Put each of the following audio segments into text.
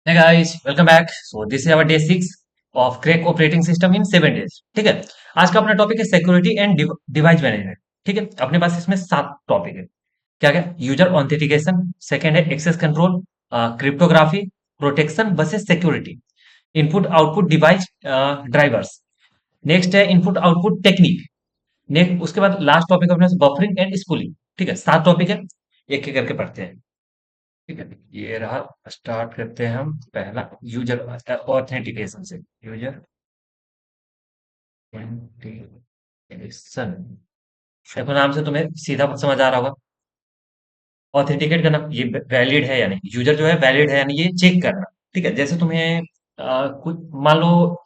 Hey guys, welcome back. So this is our day 6 of crack operating system in 7 days. ठीक है। आज का अपना टॉपिक है सिक्योरिटी एंड डिवाइस मैनेजमेंट। ठीक है। अपने पास इसमें 7 टॉपिक है। क्या क्या? यूजर ऑथेंटिकेशन, सेकंड है access control, cryptography, protection versus security, input output device drivers, next है इनपुट आउटपुट टेक्निक, नेक्स्ट उसके बाद लास्ट टॉपिक अपने बफरिंग एंड स्पूलिंग। ठीक है, 7 टॉपिक है, एक एक करके पढ़ते हैं। ठीक है, ये रहा। स्टार्ट करते हैं हम पहला यूजर ऑथेंटिकेशन से। यूजर ऑथेंटिकेशन, देखो नाम से तुम्हें सीधा समझ आ रहा होगा। ऑथेंटिकेट करना, ये वैलिड है या नहीं, यूजर जो है वैलिड है या नहीं, ये चेक करना। ठीक है, जैसे तुम्हें कुछ मान लो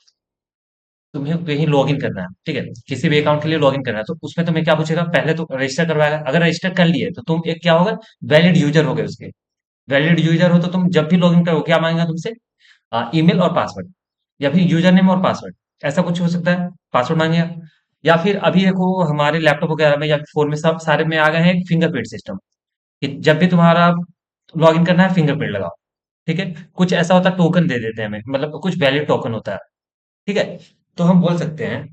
तुम्हें कहीं लॉगिन करना है। ठीक है, किसी भी अकाउंट के लिए लॉगिन करना है तो उसमें तुम्हें क्या पूछेगा, पहले तो रजिस्टर करवाएगा। अगर रजिस्टर कर लिए तो तुम एक क्या होगा, वैलिड यूजर हो गए उसके। वैलिड यूजर हो तो तुम जब भी लॉगिन करो क्या मांगेगा तुमसे, ईमेल और पासवर्ड, या फिर यूजर नेम और पासवर्ड, ऐसा कुछ हो सकता है। पासवर्ड मांगेगा, या फिर अभी देखो हमारे लैपटॉप वगैरह में या फोन में सब सारे में आ गए हैं फिंगरप्रिंट सिस्टम, कि जब भी तुम्हारा लॉगिन करना है फिंगरप्रिंट लगाओ। ठीक है, कुछ ऐसा होता है, टोकन दे देते हैं हमें, मतलब कुछ वैलिड टोकन होता है। ठीक है, तो हम बोल सकते हैं,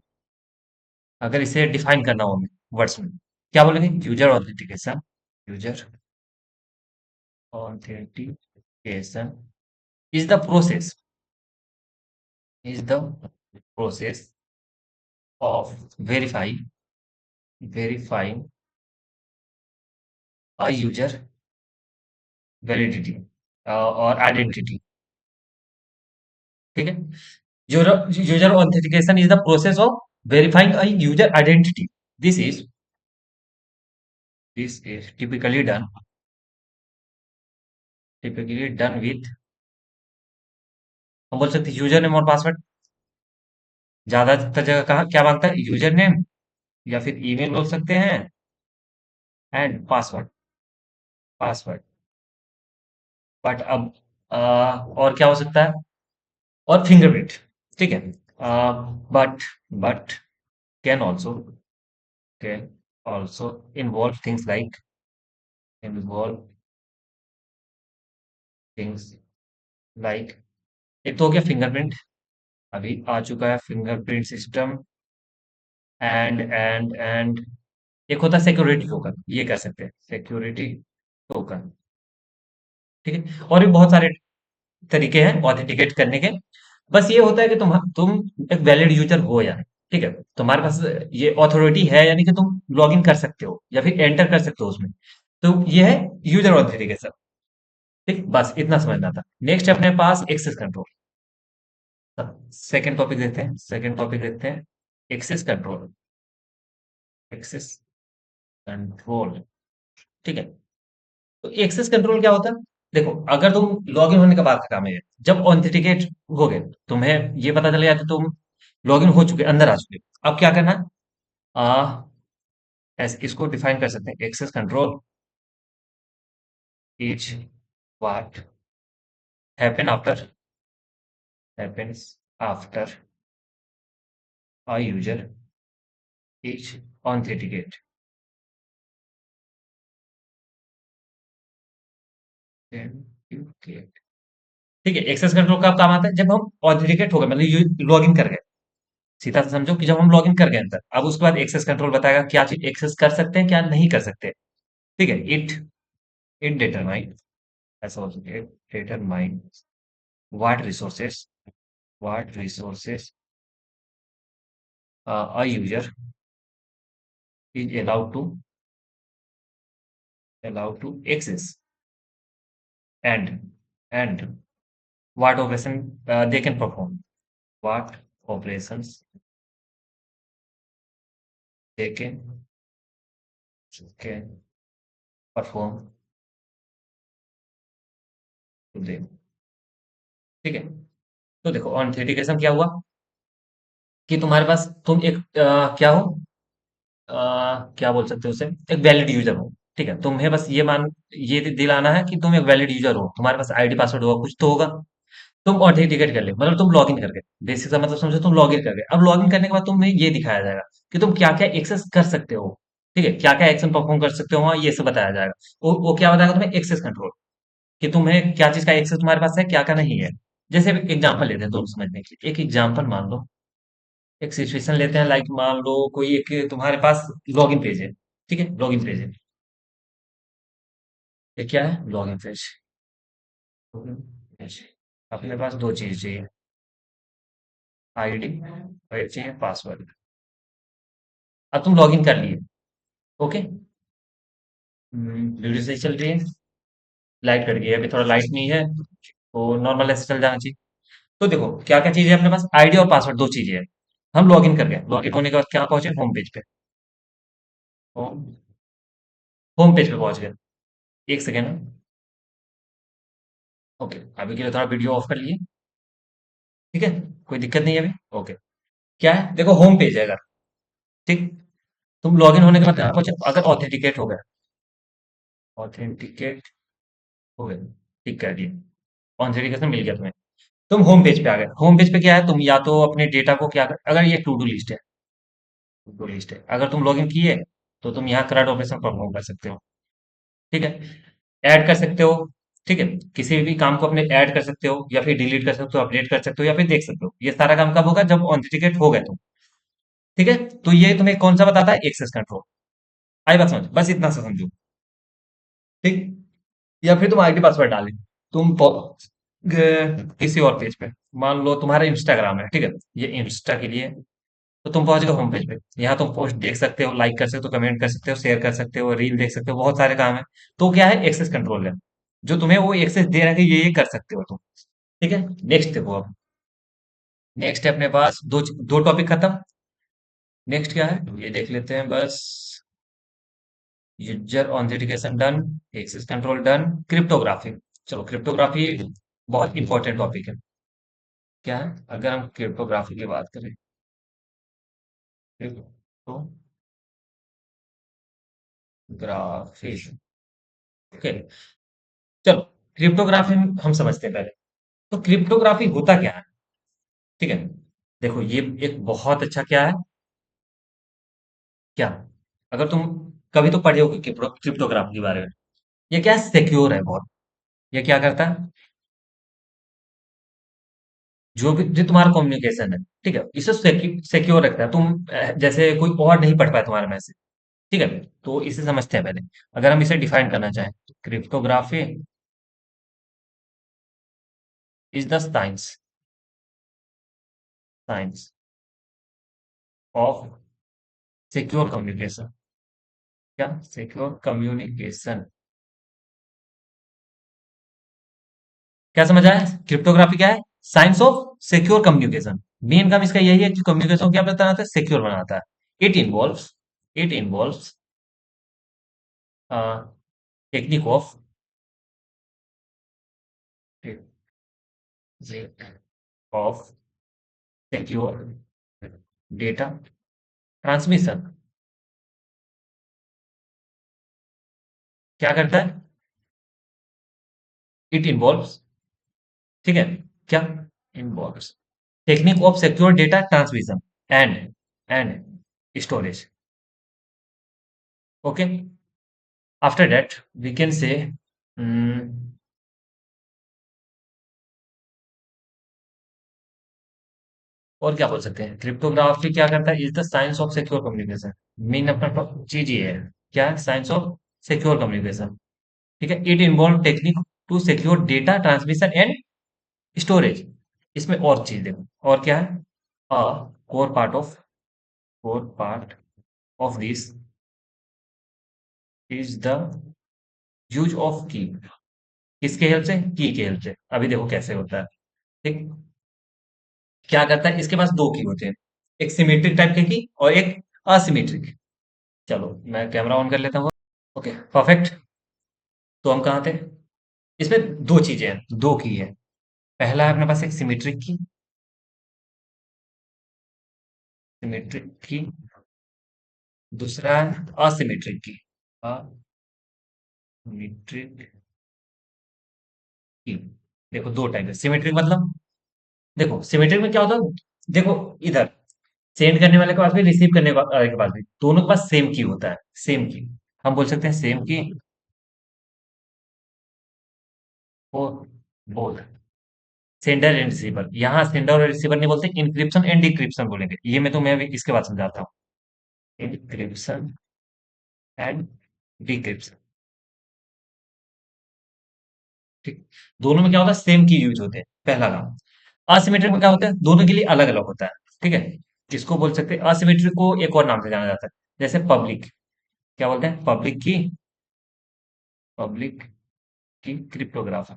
अगर इसे डिफाइन करना हो हमें वर्ड्स में, क्या बोलेंगे, user authentication. User authentication is the process, is the process of verifying a user validity or identity. ठीक है, user authentication is the process of verifying a user identity. This is this is typically done with, हम बोल सकते हैं user name और password. ज्यादातर जगह कहा क्या मांगता है, यूजर नेम या फिर ईमेल बोल सकते हैं, एंड पासवर्ड। बट अब और क्या हो सकता है, और फिंगरप्रिंट। ठीक है, but but can also can also involve things like, एक तो हो गया फिंगरप्रिंट, अभी आ चुका है फिंगरप्रिंट सिस्टम, एंड एक होता है सिक्योरिटी टोकन, ये कह सकते हैं सिक्योरिटी टोकन। ठीक है, और भी बहुत सारे तरीके हैं ऑथेंटिकेट करने के। बस ये होता है कि तुम एक वैलिड यूजर हो या नहीं। ठीक है, तुम्हारे पास ये अथॉरिटी है यानी कि तुम लॉगिन कर सकते हो या फिर एंटर कर सकते हो उसमें। तो ये है यूजर ऑथेंटिकेशन। ठीक, बस इतना समझना था। नेक्स्ट है अपने पास एक्सेस कंट्रोल। सेकंड टॉपिक देखते हैं एक्सेस कंट्रोल। एक्सेस कंट्रोल, ठीक है। तो एक्सेस कंट्रोल क्या होता है, देखो अगर तुम लॉगिन होने के बाद का काम है, जब ऑथेंटिकेट हो गए तुम्हें ये पता चल गया कि तुम लॉगिन हो चुके, अंदर आ चुके, अब क्या करना है, आ, इसको डिफाइन कर सकते हैं, access control is what happen after happens after a user is authenticate. ठीक है, एक्सेस कंट्रोल कब काम आता है, जब हम ऑथेंटिकेट हो गए, मतलब लॉग इन कर गए। सीधा सा समझो कि जब हम लॉग इन कर गए अंदर, अब उसके बाद एक्सेस कंट्रोल बताएगा क्या चीज एक्सेस कर सकते हैं क्या नहीं कर सकते। ठीक है, इट इट डिटरमाइन, ऐसा हो सके, determine what resources what resources a user is allowed to access, and and what operation they can perform, what operations they can perform to them। ठीक है, तो देखो ऑथेंटिकेशन क्या हुआ, कि तुम्हारे पास तुम एक क्या हो, क्या बोल सकते हो उसे, एक वैलिड यूजर हो। ठीक है, तुम्हें बस ये दिलाना है कि तुम एक वैलिड यूजर हो, तुम्हारे पास आईडी पासवर्ड होगा, कुछ तो होगा। तुम ऑथेंटिकेट कर ले, मतलब तुम लॉगिन कर गए, बेसिक सा मतलब समझो, तुम लॉगिन कर गए। अब लॉगिन करने के बाद तुम्हें ये दिखाया जाएगा कि तुम क्या क्या एक्सेस कर सकते हो। ठीक है, क्या क्या एक्शन परफॉर्म कर सकते हो वहाँ, ये सब बताया जाएगा। वो क्या बताएगा तुम्हें, एक्सेस कंट्रोल। कि तुम्हें क्या चीज का एक्सेस तुम्हारे पास है, क्या का नहीं है। जैसे एग्जांपल लेते हैं दोनों समझने के लिए। एक एग्जांपल मान लो, एक सिचुएशन लेते हैं, लाइक मान लो कोई एक तुम्हारे पास लॉगिन पेज है। ठीक है, लॉगिन पेज है। ये क्या है? Login page. Login page. अपने पास दो चीज चाहिए, आईडी और एक चाहिए पासवर्ड। अब तुम लॉगिन कर लिए। ओके। वीडियो सही चल रही है। लाइट कट गई है, अभी थोड़ा लाइट नहीं है, तो नॉर्मल ऐसे चल जाना चाहिए। तो देखो क्या क्या चीजें अपने पास, आईडी और पासवर्ड, दो चीजें हैं। हम लॉगिन कर गए, लॉगिन होने के बाद क्या पहुंचे? होम पेज पे। होम होम पेज पे पहुंच गए। एक सेकेंड। ओके, अभी के लिए थोड़ा वीडियो ऑफ कर लिए। ठीक है, कोई दिक्कत नहीं है अभी। ओके। क्या है? देखो होम पेज है अगर। ठीक। तुम लॉगिन होने के बाद कहाँ पहुंचे? अगर ऑथेंटिकेट हो गया, ऑथेंटिकेट हो गया, ठीक कर दिए, ऑथेंटिकेशन मिल गया तुम्हें। तुम होम पेज पे आ गए। होम पेज पे क्या है? तुम या तो अपने डेटा को क्या कर, अगर ये टू डू लिस्ट है, टू डू लिस्ट है, अगर तुम लॉगिन किए तो तुम यहाँ करंट ऑपरेशन परफॉर्म कर सकते हो। ठीक है, ऐड कर सकते हो। ठीक है, किसी भी काम को अपने ऐड कर सकते हो, या फिर डिलीट कर सकते हो, अपडेट कर सकते हो, या फिर देख सकते हो। ये सारा काम कब होगा? जब ऑथेंटिकेट हो गए तुम। ठीक है, तो ये तुम्हें कौन सा बताता है? Access control. आई बात समझ? बस इतना सा समझो। ठीक। या फिर तुम आईडी पासवर्ड डाले, तुम किसी और पेज पे, मान लो तुम्हारा इंस्टाग्राम है। ठीक है, ये इंस्टा के लिए। तो तुम पहुंच गए होम पेज पे। यहाँ तुम पोस्ट देख सकते हो, लाइक कर सकते हो, कमेंट कर सकते हो, शेयर कर सकते हो, रील देख सकते हो, बहुत सारे काम है। तो क्या है? एक्सेस कंट्रोल है, जो तुम्हें वो एक्सेस दे रहा है कि ये कर सकते हो तुम। ठीक है, नेक्स्ट देखो अब। नेक्स्ट है अपने पास दो दो टॉपिक खत्म। नेक्स्ट क्या है ये देख लेते हैं बस। User authentication done, access control done, cryptography. चलो क्रिप्टोग्राफी बहुत इंपॉर्टेंट टॉपिक है। क्या है? अगर हम क्रिप्टोग्राफी की बात करें, क्रिप्टोग्राफी। ओके, चलो क्रिप्टोग्राफी हम समझते हैं पहले। तो क्रिप्टोग्राफी होता क्या है? ठीक है, देखो ये एक बहुत अच्छा क्या है, क्या, अगर तुम कभी तो पढ़े हो क्रिप्टोग्राफी के बारे में। ये क्या है? सिक्योर है बहुत। ये क्या करता है? जो भी जो तुम्हारा कम्युनिकेशन है, ठीक है, इसे सिक्योर रखता है। तुम जैसे कोई और नहीं पढ़ पाए तुम्हारा मैसेज। ठीक है, तो इसे समझते हैं पहले। अगर हम इसे डिफाइन करना चाहें, cryptography is the science, science of secure communication. क्या? Secure communication. क्या समझ आया? क्रिप्टोग्राफी क्या है? Science of secure communication. मेन काम इसका यही है कि कम्युनिकेशन क्या बनाता है? सिक्योर बनाता है। It involves technique of of secure data transmission. क्या करता है? इट इन्वॉल्व्स, ठीक है, क्या involves technique of secure data transmission and and storage. Okay, after that we can say, और क्या बोल सकते हैं? क्रिप्टोग्राफी क्या करता है? Is the science of secure communication. Main अपना चीज ये है। क्या है? Science of secure communication. ठीक है, it involve technique to secure data transmission and storage. इसमें और चीज देखो, और क्या है? A core part of, core part of this is the use of key. किसके हेल्प से? की के हेल्प से। अभी देखो कैसे होता है। ठीक, क्या करता है? इसके पास दो की होते हैं, एक सिमेट्रिक टाइप के की और एक असिमेट्रिक। चलो मैं कैमरा ऑन कर लेता हूँ। Okay, perfect. तो हम कहाँ थे? इसमें दो चीजें हैं, दो की है। पहला है अपने पास एक सिमेट्रिक की, सिमेट्रिक की। दूसरा है असिमेट्रिक की, असिमेट्रिक की। देखो दो टाइप है सिमेट्रिक मतलब। देखो सिमेट्रिक में क्या होता है? देखो इधर सेंड करने वाले के पास भी, रिसीव करने वाले के पास भी, दोनों के पास सेम की होता है। सेम की, हम बोल सकते हैं सेम की। और बोथ सेंडर एंड रिसीवर, यहाँ सेंडर और रिसीवर नहीं बोलते, इंक्रिप्शन एंड डिक्रिप्शन बोलेंगे। ये मैं तुम्हें अभी इसके बाद समझाता हूँ। Encryption and decryption. ठीक। दोनों में क्या होता है, सेम की यूज होते हैं, पहला काम। असिमेट्रिक में क्या होता है, दोनों के लिए अलग अलग होता है। ठीक है। जिसको बोल सकते हैं असिमेट्रिक को एक और नाम से जाना जाता है, जैसे पब्लिक, क्या बोलते हैं, public key cryptography.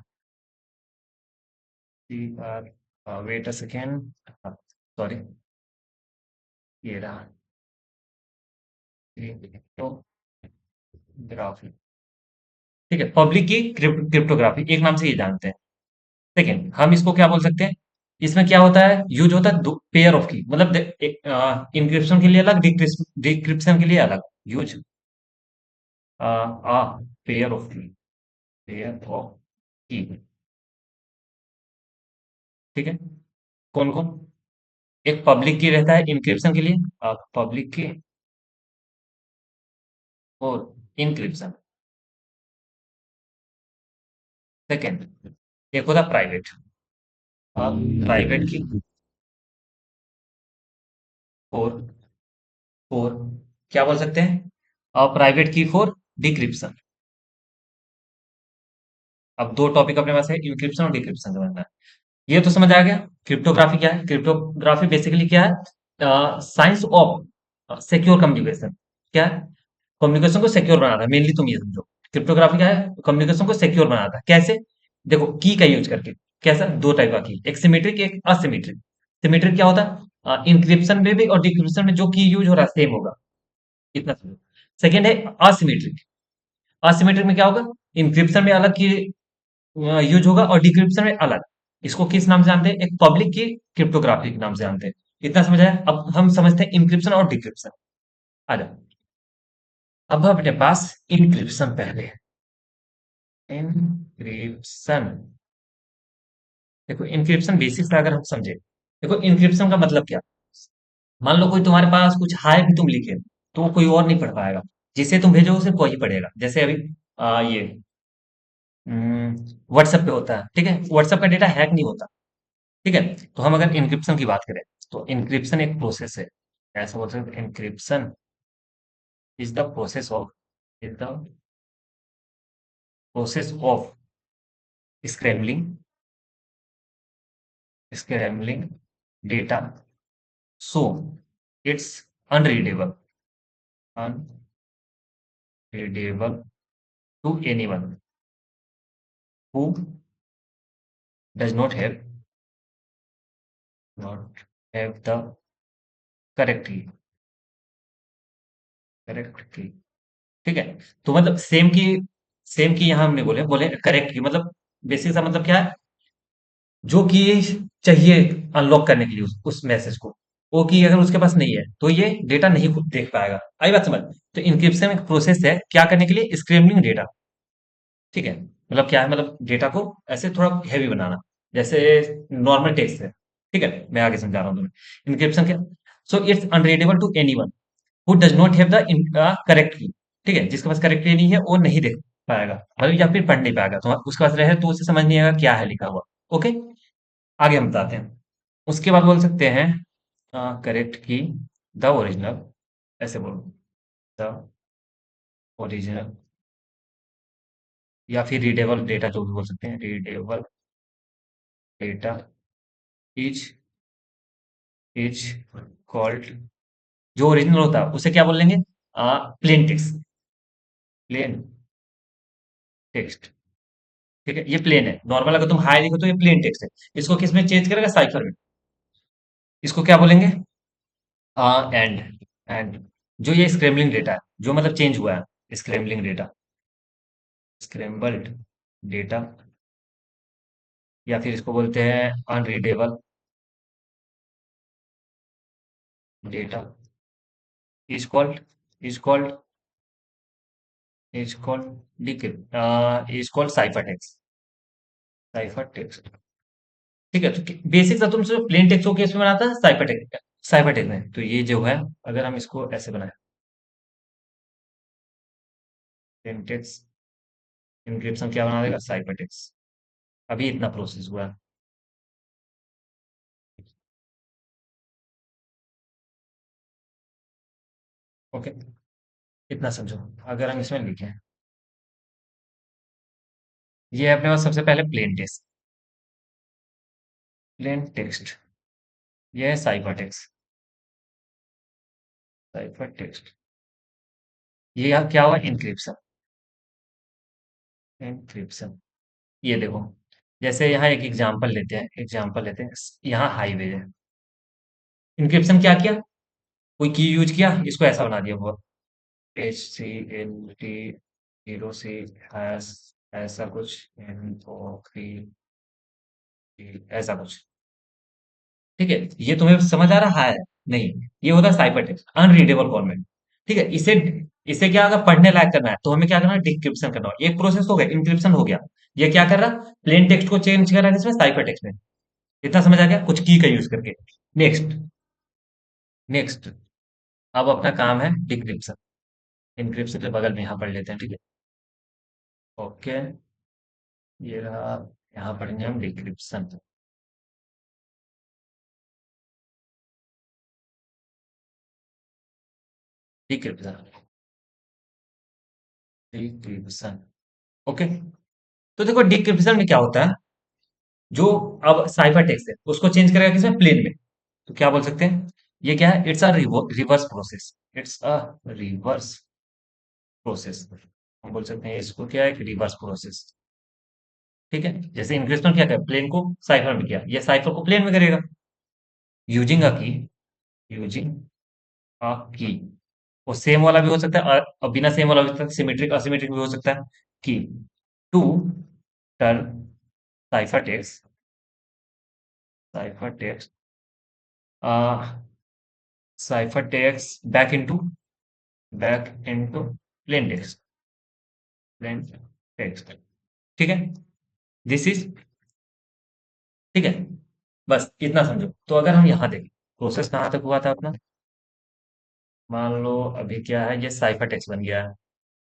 Wait a second, sorry, ये रहा क्रिप्टोग्राफी। ठीक है, पब्लिक की क्रिप्टोग्राफी एक नाम से ये जानते हैं। सेकेंड, हम इसको क्या बोल सकते हैं, इसमें क्या होता है, यूज होता है दो पेयर ऑफ की, मतलब इंक्रिप्शन के लिए अलग, डिक्रिप्शन के लिए अलग यूज, पेयर ऑफ की, पेयर ऑफ की। ठीक है। कौन कौन, एक पब्लिक की रहता है इंक्रिप्शन के लिए, पब्लिक की और इंक्रिप्शन। सेकेंड, एक होता है प्राइवेट, प्राइवेट की और फॉर, क्या बोल सकते हैं, प्राइवेट की फॉर डिक्रिप्शन। अब दो टॉपिक अपने पास है, इंक्रिप्शन और डिक्रिप्शन समझना है। ये तो समझ आ गया। क्रिप्टोग्राफी क्या है, क्रिप्टोग्राफी बेसिकली क्या है, साइंस ऑफ सिक्योर कम्युनिकेशन। क्या है, कम्युनिकेशन को सिक्योर बनाता है, मेनली तुम ये समझो। क्रिप्टोग्राफी क्या है, कम्युनिकेशन को सिक्योर बनाता है, कैसे, देखो की का यूज करके। कैसा, दो टाइप का की, एक सिमेट्रिक एक असिमेट्रिक। सिमेट्रिक क्या होता है, इंक्रिप्शन में भी और डिक्रिप्शन में जो की यूज हो रहा है सेम होगा, इतना समझो। सेकेंड है असिमेट्रिक। असिमेट्रिक में क्या होगा, इंक्रिप्शन में अलग की यूज होगा और डिक्रिप्शन में अलग। इसको किस नाम से जानते हैं, एक पब्लिक की क्रिप्टोग्राफी के नाम से जानते हैं। इतना समझ आया। अब हम समझते हैं इंक्रिप्शन और डिक्रिप्शन। आ जाओ। अब अपने पास इंक्रिप्शन पहले है। इंक्रिप्शन, देखो इंक्रिप्शन बेसिक्स से अगर हम समझे, देखो इंक्रिप्शन का मतलब क्या, मान लो कोई तुम्हारे पास कुछ हाय भी तुम लिखे, तो वो कोई और नहीं पढ़ पाएगा, जिसे तुम भेजो सिर्फ वही पढ़ेगा। जैसे अभी ये व्हाट्सएप पे होता है, ठीक है, व्हाट्सएप का डेटा हैक नहीं होता। ठीक है। तो हम अगर इंक्रिप्शन की बात करें, तो इंक्रिप्शन एक प्रोसेस है, ऐसा बोल सकते हैं, encryption is the process of, is the process of scrambling, scrambling data so it's unreadable, unreadable to anyone who does not have the correct key, correct key. ठीक है। तो मतलब सेम की यहाँ हमने बोले बोले करेक्ट की, मतलब बेसिक सा मतलब क्या है, जो कि चाहिए अनलॉक करने के लिए उस मैसेज को, वो की अगर उसके पास नहीं है तो ये डेटा नहीं खुद देख पाएगा। आई बात समझ। तो इंक्रिप्शन एक प्रोसेस है क्या करने के लिए, स्क्रैम्बलिंग डेटा। ठीक है, मतलब क्या है, मतलब डेटा को ऐसे थोड़ा हैवी बनाना, जैसे नॉर्मल टेक्स्ट है। ठीक है, मैं आगे समझा रहा हूँ तुम्हें इंक्रिप्शन क्या। So it's unreadable to anyone who does not have the correct key. ठीक है, जिसके पास करेक्ट की नहीं है वो नहीं देख पाएगा, मतलब या फिर पढ़ नहीं पाएगा, तो उसके पास रहे तो उसे समझ नहीं आएगा क्या है लिखा हुआ। ओके, आगे हम बताते हैं। उसके बाद बोल सकते हैं करेक्ट की द ओरिजिनल, ऐसे बोलो, द ओरिजिनल, या फिर रीडेबल डेटा जो भी बोल सकते हैं, readable data is is called, जो ओरिजिनल होता है उसे क्या बोल लेंगे, प्लेन टेक्स्ट, प्लेन टेक्स्ट। ठीक है, ये प्लेन है, नॉर्मल अगर तुम हाई लिखो तो ये प्लेन टेक्स्ट है। इसको किस में चेंज करेगा, साइफर में। इसको क्या बोलेंगे, एंड, एंड जो ये स्क्रैम्बलिंग डेटा है, जो मतलब चेंज हुआ है, स्क्रैम्बलिंग डेटा, स्क्रैम्बल्ड डेटा, या फिर इसको बोलते हैं unreadable data, is called, is called is called is called cipher text, cipher text. ठीक है, तो बेसिक सा तुम सिर्फ प्लेन टेक्स्ट को केस में बनाता है, साइफर टेक्स्ट, साइफर टेक्स्ट में। तो ये जो है, अगर हम इसको ऐसे बनाए, प्लेन टेक्स्ट, इंक्रिप्शन क्या बना देगा, साइफर टेक्स्ट। अभी इतना प्रोसेस हुआ है। ओके, इतना समझो। अगर हम इसमें लिखें, ये है अपने पास सबसे पहले प्लेन टेक्स्ट, प्लेन टेक्स्ट। ये है साइफर टेक्स्ट, साइफर टेक्स्ट। ये यहाँ क्या हुआ, इंक्रिप्शन, इंक्रिप्शन। ये देखो, जैसे यहाँ एक एग्जांपल लेते हैं, एग्जांपल लेते हैं। यहाँ हाईवे है, इंक्रिप्शन क्या किया, कोई की यूज किया, इसको ऐसा बना दिया वो, HCLT 0 C हैश, ऐसा कुछ, ऐसा कुछ। ठीक है, ये तुम्हें समझ आ रहा है? नहीं, ये होता है साइफर टेक्स्ट, अनरीडेबल फॉर्मेट। ठीक है, इसे इसे क्या अगर पढ़ने लायक करना है तो हमें क्या करना है, डिक्रिप्शन करना है। एक प्रोसेस हो गया, इंक्रिप्शन हो गया। ये क्या कर रहा, प्लेन टेक्स्ट को चेंज कर रहा है इसमें, साइफर टेक्स्ट में। इतना समझ आ गया, कुछ की का यूज करके। Next, next. अब अपना काम है डिक्रिप्शन। इंक्रिप्शन के बगल में यहाँ पढ़ लेते हैं, ठीक है। ओके, ये रहा, यहाँ पढ़ेंगे हम डिक्रिप्शन। Decryption, decryption. ओके, तो देखो डिक्रिप्शन में क्या होता है, जो अब साइफर टेक्स्ट है उसको चेंज करेगा किसमें, प्लेन में। तो क्या बोल सकते हैं, ये क्या है, it's a reverse process, it's a reverse process. हम बोल सकते हैं इसको क्या है, कि रिवर्स प्रोसेस। ठीक है, जैसे इंक्रिप्शन क्या कर, प्लेन को साइफर में किया, ये साइफर को प्लेन में करेगा, यूजिंग अ की, यूजिंग अ की। वो सेम वाला भी हो सकता है, और बिना सेम वाला भी हो सकता है, सिमेट्रिक असिमेट्रिक भी हो सकता है। Key to turn cipher text, cipher text, cipher text back into plain text, plain text. ठीक है, दिस इज, ठीक है। बस इतना समझो। तो अगर हम यहाँ देखें, प्रोसेस कहाँ तक हुआ था अपना, मान लो अभी क्या है, ये साइफर टेक्स्ट बन गया है।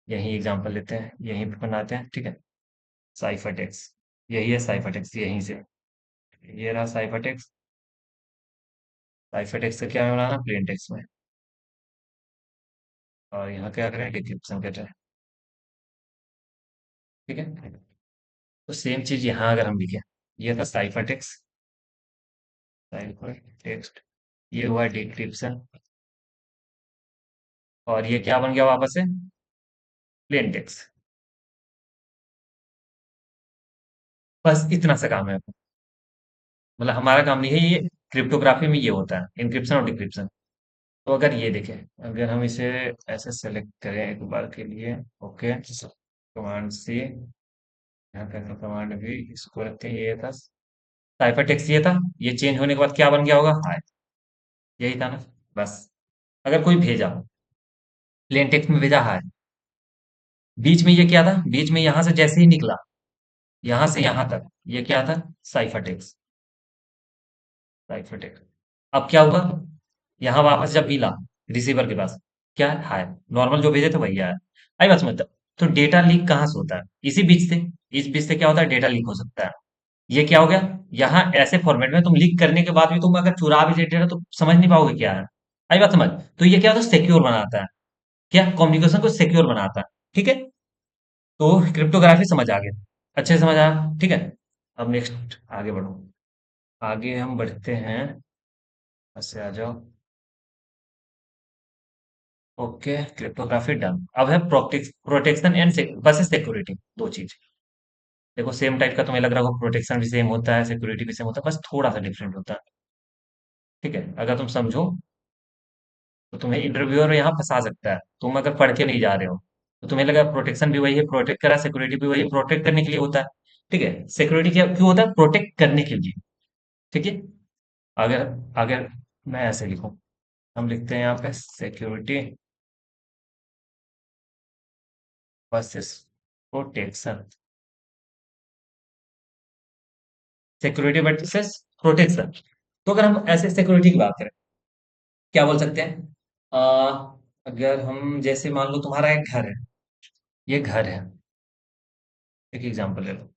यही एग्जांपल लेते हैं, यहीं पे बनाते हैं, ठीक है। साइफर टेक्स्ट, यही है साइफर टेक्स्ट, यहीं से। ये रहा साइफर टेक्स्ट। साइफर टेक्स्ट से क्या बनाना, प्लेन टेक्स्ट में। और यहाँ क्या करें, डिक्रिप्शन कर रहे हैं। ठीक है, तो सेम चीज यहाँ अगर हम लिखें, ये था साइफर टेक्स्ट, साइफर टेक्स्ट। ये हुआ डिक्रिप्शन, और ये क्या बन गया वापस से, प्लेन टेक्स्ट। बस इतना सा काम है। मतलब हमारा काम नहीं है ये, क्रिप्टोग्राफी में ये होता है, इंक्रिप्शन और डिक्रिप्शन। तो अगर ये देखें, अगर हम इसे ऐसे सेलेक्ट करें एक बार के लिए, ओके, कमांड सी, यहाँ का कमांड भी, इसको रखते हैं, ये था साइफर टेक्स्ट, ये था। ये चेंज होने के बाद क्या बन गया होगा, हाय, यही था ना। बस, अगर कोई भेजा, प्लेन टेक्स्ट में भेजा हाय, बीच में ये क्या था, बीच में यहां से जैसे ही निकला, यहां से यहां तक, ये क्या था, साइफर टेक्स्ट, साइफर टेक्स्ट। अब क्या हुआ, यहाँ वापस जब मिला रिसीवर के पास, क्या है, हाय, नॉर्मल जो भेजे थे वही आया। आई बात समझ। तो डेटा लीक कहाँ से होता है, इसी बीच से। इस बीच से क्या होता है, डेटा लीक हो सकता है। ये क्या हो गया, यहाँ ऐसे फॉर्मेट में तुम लीक करने के बाद भी तुम अगर चुरा भी लेते हो तो समझ नहीं पाओगे क्या है। आई बात समझ। तो ये क्या होता है, सिक्योर बनाता है, क्या, कम्युनिकेशन को सिक्योर बनाता है। ठीक है, तो क्रिप्टोग्राफी समझ आ गया, अच्छे से समझ आया। ठीक है, अब नेक्स्ट आगे बढ़ो। आगे हम बढ़ते हैं, ऐसे आ जाओ। Okay, cryptography done. अब है प्रोटेक्शन एंड बस सिक्योरिटी, दो चीज। देखो सेम टाइप का तुम्हें लग रहा होगा, प्रोटेक्शन भी सेम होता है, सिक्योरिटी भी सेम होता है, बस थोड़ा सा डिफरेंट होता है। ठीक है, अगर तुम समझो तो तुम्हें इंटरव्यूअर यहाँ फंसा सकता है, तुम अगर पढ़ के नहीं जा रहे हो तो तुम्हें लगा प्रोटेक्शन भी वही है, प्रोटेक्ट करा, सिक्योरिटी भी वही है, प्रोटेक्ट करने के लिए होता है। ठीक है, सिक्योरिटी क्या क्यों होता है, प्रोटेक्ट करने के लिए। ठीक है, अगर अगर मैं ऐसे लिखूं, हम लिखते हैं यहाँ पे security versus protection, security versus protection. तो अगर हम ऐसे सिक्योरिटी की बात करें, क्या बोल सकते हैं, अगर हम जैसे मान लो तुम्हारा एक घर है, ये घर है, एक एग्जांपल ले लो।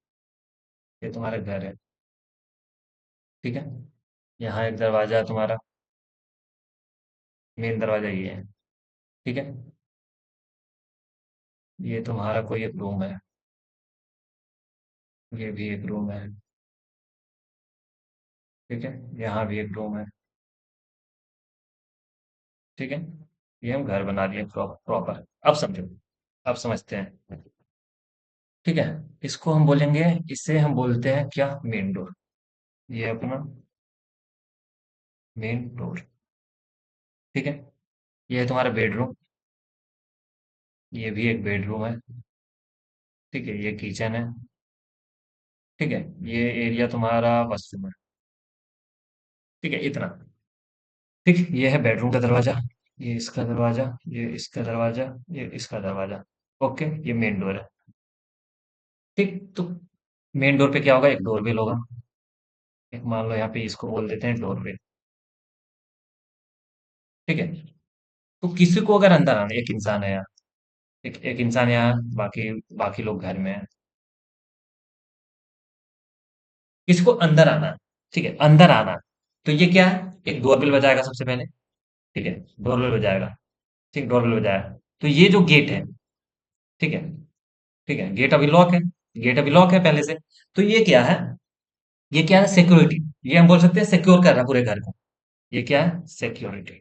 ये तुम्हारा घर है, ठीक है। यहाँ एक दरवाजा है तुम्हारा, मेन दरवाजा ये है, ठीक है। ये तुम्हारा कोई एक रूम है, ये भी एक रूम है, ठीक है। यहाँ भी एक रूम है, ठीक है। ये हम घर बना दिए प्रॉपर। अब समझो, अब समझते हैं, ठीक है। इसको हम बोलेंगे, इसे हम बोलते हैं क्या, मेन डोर। ये अपना मेन डोर, ठीक है। ये है तुम्हारा बेडरूम, ये भी एक बेडरूम है, ठीक है। ये किचन है, ठीक है। ये एरिया तुम्हारा वॉशरूम है, ठीक है। इतना, ठीक। ये है बेडरूम का दरवाजा, ये इसका दरवाजा, ये इसका दरवाजा, ये इसका दरवाजा, ओके। ये मेन डोर है, ठीक। तो मेन डोर पे क्या होगा, एक डोरबेल होगा। एक मान लो यहाँ पे इसको बोल देते हैं डोरबेल, ठीक है। तो किसी को अगर अंदर आना, एक इंसान है यहाँ, एक इंसान यहाँ, बाकी बाकी लोग घर में हैं, किसी को अंदर आना है, ठीक है, अंदर आना है। तो ये क्या है, एक डोरबेल बजाएगा सबसे पहले, ठीक है। डोरबेल बजाएगा, ठीक, डोरबेल बजाया। तो ये जो गेट है, ठीक है, ठीक है, गेट अभी लॉक है, गेट अभी लॉक है पहले से। तो ये क्या है, ये क्या है, सिक्योरिटी। ये हम बोल सकते हैं सिक्योर कर रहा है पूरे घर को। ये क्या है, सिक्योरिटी।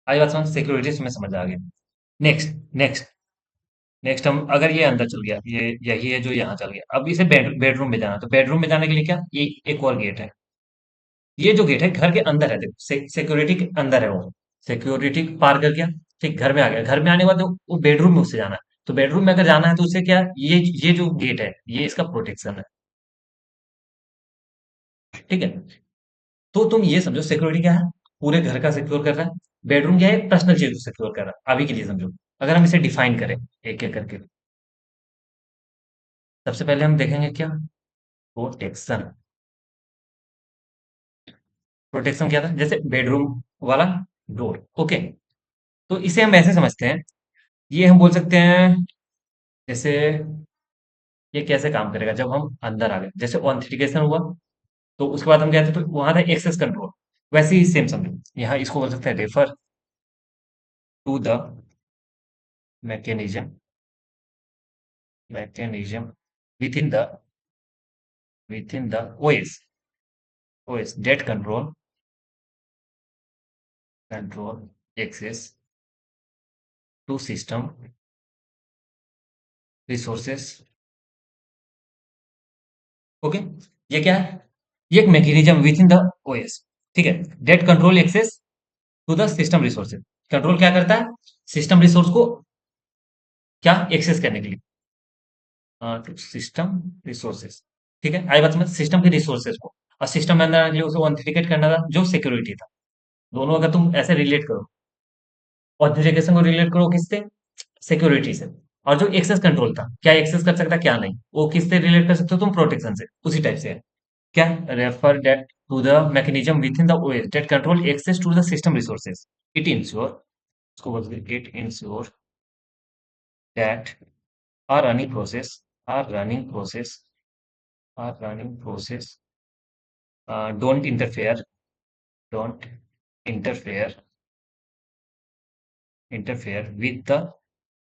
आई बात समझ, सिक्योरिटी में समझ आ गया। नेक्स्ट, नेक्स्ट, नेक्स्ट हम, अगर ये अंदर चल गया, ये यही है जो यहाँ चल गया, अब इसे बेडरूम में जाना, तो बेडरूम में जाने के लिए क्या, ये एक और गेट है। ये जो गेट है घर के अंदर है, देखो सिक्योरिटी के अंदर है वो, सिक्योरिटी पार कर गया, ठीक। घर में आ गया, घर में आने के बाद वो बेडरूम में उसे जाना है। तो बेडरूम में अगर जाना है तो उसे क्या, ये जो गेट है, ये इसका प्रोटेक्शन है, ठीक है। तो तुम ये समझो, सिक्योरिटी क्या है, पूरे घर का सिक्योर कर रहा है। बेडरूम क्या है, पर्सनल चीज को सिक्योर कर रहा है। अभी के लिए समझो, अगर हम इसे डिफाइन करें एक एक करके, सबसे पहले हम देखेंगे क्या, प्रोटेक्शन। प्रोटेक्शन क्या था, जैसे बेडरूम वाला डोर, ओके। तो इसे हम ऐसे समझते हैं, ये हम बोल सकते हैं, जैसे ये कैसे काम करेगा, जब हम अंदर आ गए, जैसे ऑथेंटिकेशन हुआ, तो उसके बाद हम गए थे तो वहां था एक्सेस कंट्रोल। वैसे ही सेम समझो, यहाँ इसको बोल सकते हैं refer to the mechanism, mechanism within the OS that control access to system resources, okay. ये क्या है, ये एक mechanism within the OS, ठीक है। That control access to the system resources, कंट्रोल क्या करता है, सिस्टम रिसोर्स को क्या एक्सेस करने के लिए, टू सिस्टम रिसोर्सेज, ठीक है। आई बात समझ, सिस्टम के रिसोर्सेज को, और सिस्टम में अंदर आने के लिए उसे ऑथेंटिकेट करना था, जो सिक्योरिटी था। दोनों अगर तुम ऐसे रिलेट करो, ऑथेंटिकेशन को रिलेट करो किससे, सिक्योरिटी से। और जो एक्सेस कंट्रोल था, क्या एक्सेस कर सकता क्या नहीं, वो किससे रिलेट कर सकते हो तुम, प्रोटेक्शन से, उसी टाइप से है। क्या, refer that to the mechanism within the OS that control access to the system resources, it ensure, उसको बोलते हैं it ensure that our running process, our running process, our running process don't interfere, don't interfere, interfere with the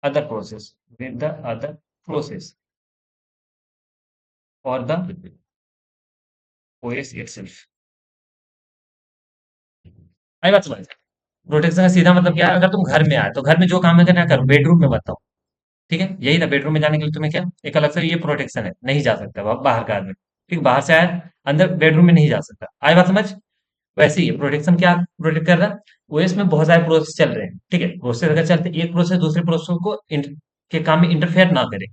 other process, with the other process or the OS itself. आई बात समझ, protection का सीधा मतलब क्या है, अगर तुम घर में आए तो घर में जो काम है करना करो, बेडरूम में बताओ, ठीक है। यही था, बेडरूम में जाने के लिए तुम्हें क्या, एक अलग से ये प्रोटेक्शन है, नहीं जा सकता बाहर का आदमी, ठीक। बाहर से आया, अंदर बेडरूम में नहीं जा सकता, आई बात समझ। वैसे ही प्रोटेक्शन क्या प्रोटेक्ट कर रहा है, ओएस में बहुत सारे प्रोसेस चल रहे हैं, ठीक है। प्रोसेस अगर चलते, एक प्रोसेस दूसरे प्रोसेस को के काम में इंटरफेयर ना करे,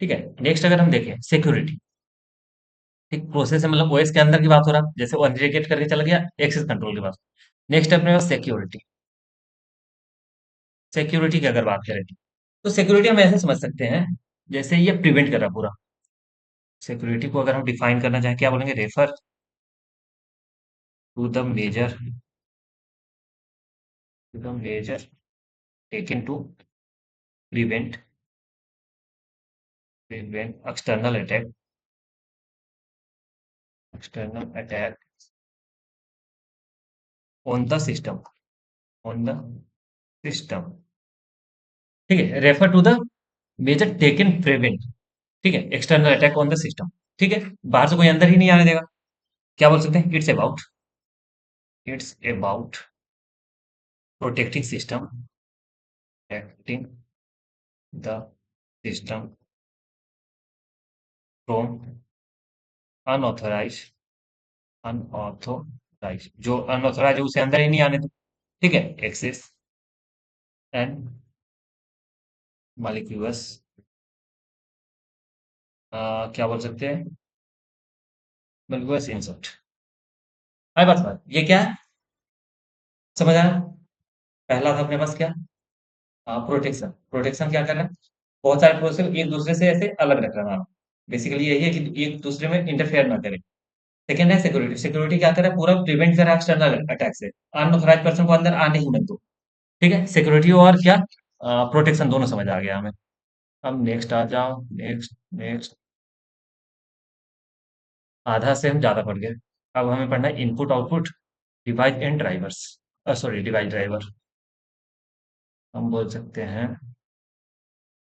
ठीक है। नेक्स्ट अगर हम देखें सिक्योरिटी, ठीक। प्रोसेस है मतलब ओएस के अंदर की बात हो रहा है, जैसे ऑथेंटिकेट करके चला गया, एक्सेस कंट्रोल के पास। नेक्स्ट अपने पास सिक्योरिटी, सिक्योरिटी की अगर बात करें तो सिक्योरिटी हम ऐसे समझ सकते हैं, जैसे ये प्रिवेंट कर रहा है पूरा। सिक्योरिटी को अगर हम डिफाइन करना चाहें, क्या बोलेंगे, refer to the measure, to the measure taken to prevent prevent external attack on the system, on the system, ठीक है, refer to the measure taken prevent, ठीक है, external attack on the system, ठीक है, बाहर से कोई अंदर ही नहीं आने देगा, क्या बोल सकते हैं, it's about protecting system, protecting the system from unauthorize unauthorize, जो अनऑथराइज है उसे अंदर ही नहीं आने दो, ठीक है, एक्सेस एंड मालिक्यूअस, क्या बोल सकते हैं, मालिक्यूअस इंसर्ट, आई बात ये क्या है, समझ आया, पहला था अपने पास क्या, प्रोटेक्शन, प्रोटेक्शन क्या कर रहा है, बहुत सारे प्रोसेस एक दूसरे से ऐसे अलग रख रहा है, बेसिकली यही है कि एक दूसरे में इंटरफेयर ना करे, सेकंड है सिक्योरिटी, सिक्योरिटी क्या करे, पूरा प्रिवेंट करे एक्सटर्नल अटैक से, अनऑथराइज पर्सन को अंदर आने ही मत दो, ठीक है, सिक्योरिटी और क्या, प्रोटेक्शन दोनों समझ आ गया हमें। अब नेक्स्ट आ जाओ, नेक्स्ट नेक्स्ट, आधा से हम ज्यादा पढ़ गए, अब हमें पढ़ना है input output device and drivers, sorry device driver, हम बोल सकते हैं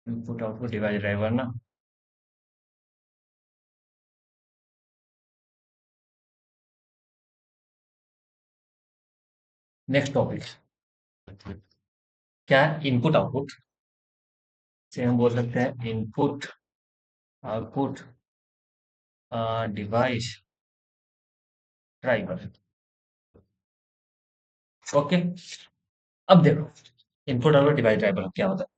इनपुट आउटपुट डिवाइस ड्राइवर ना, नेक्स्ट टॉपिक क्या है, इनपुट आउटपुट, से हम बोल सकते हैं input output device driver, okay, अब देखो इनपुट आउटपुट डिवाइस ड्राइवर क्या होता है,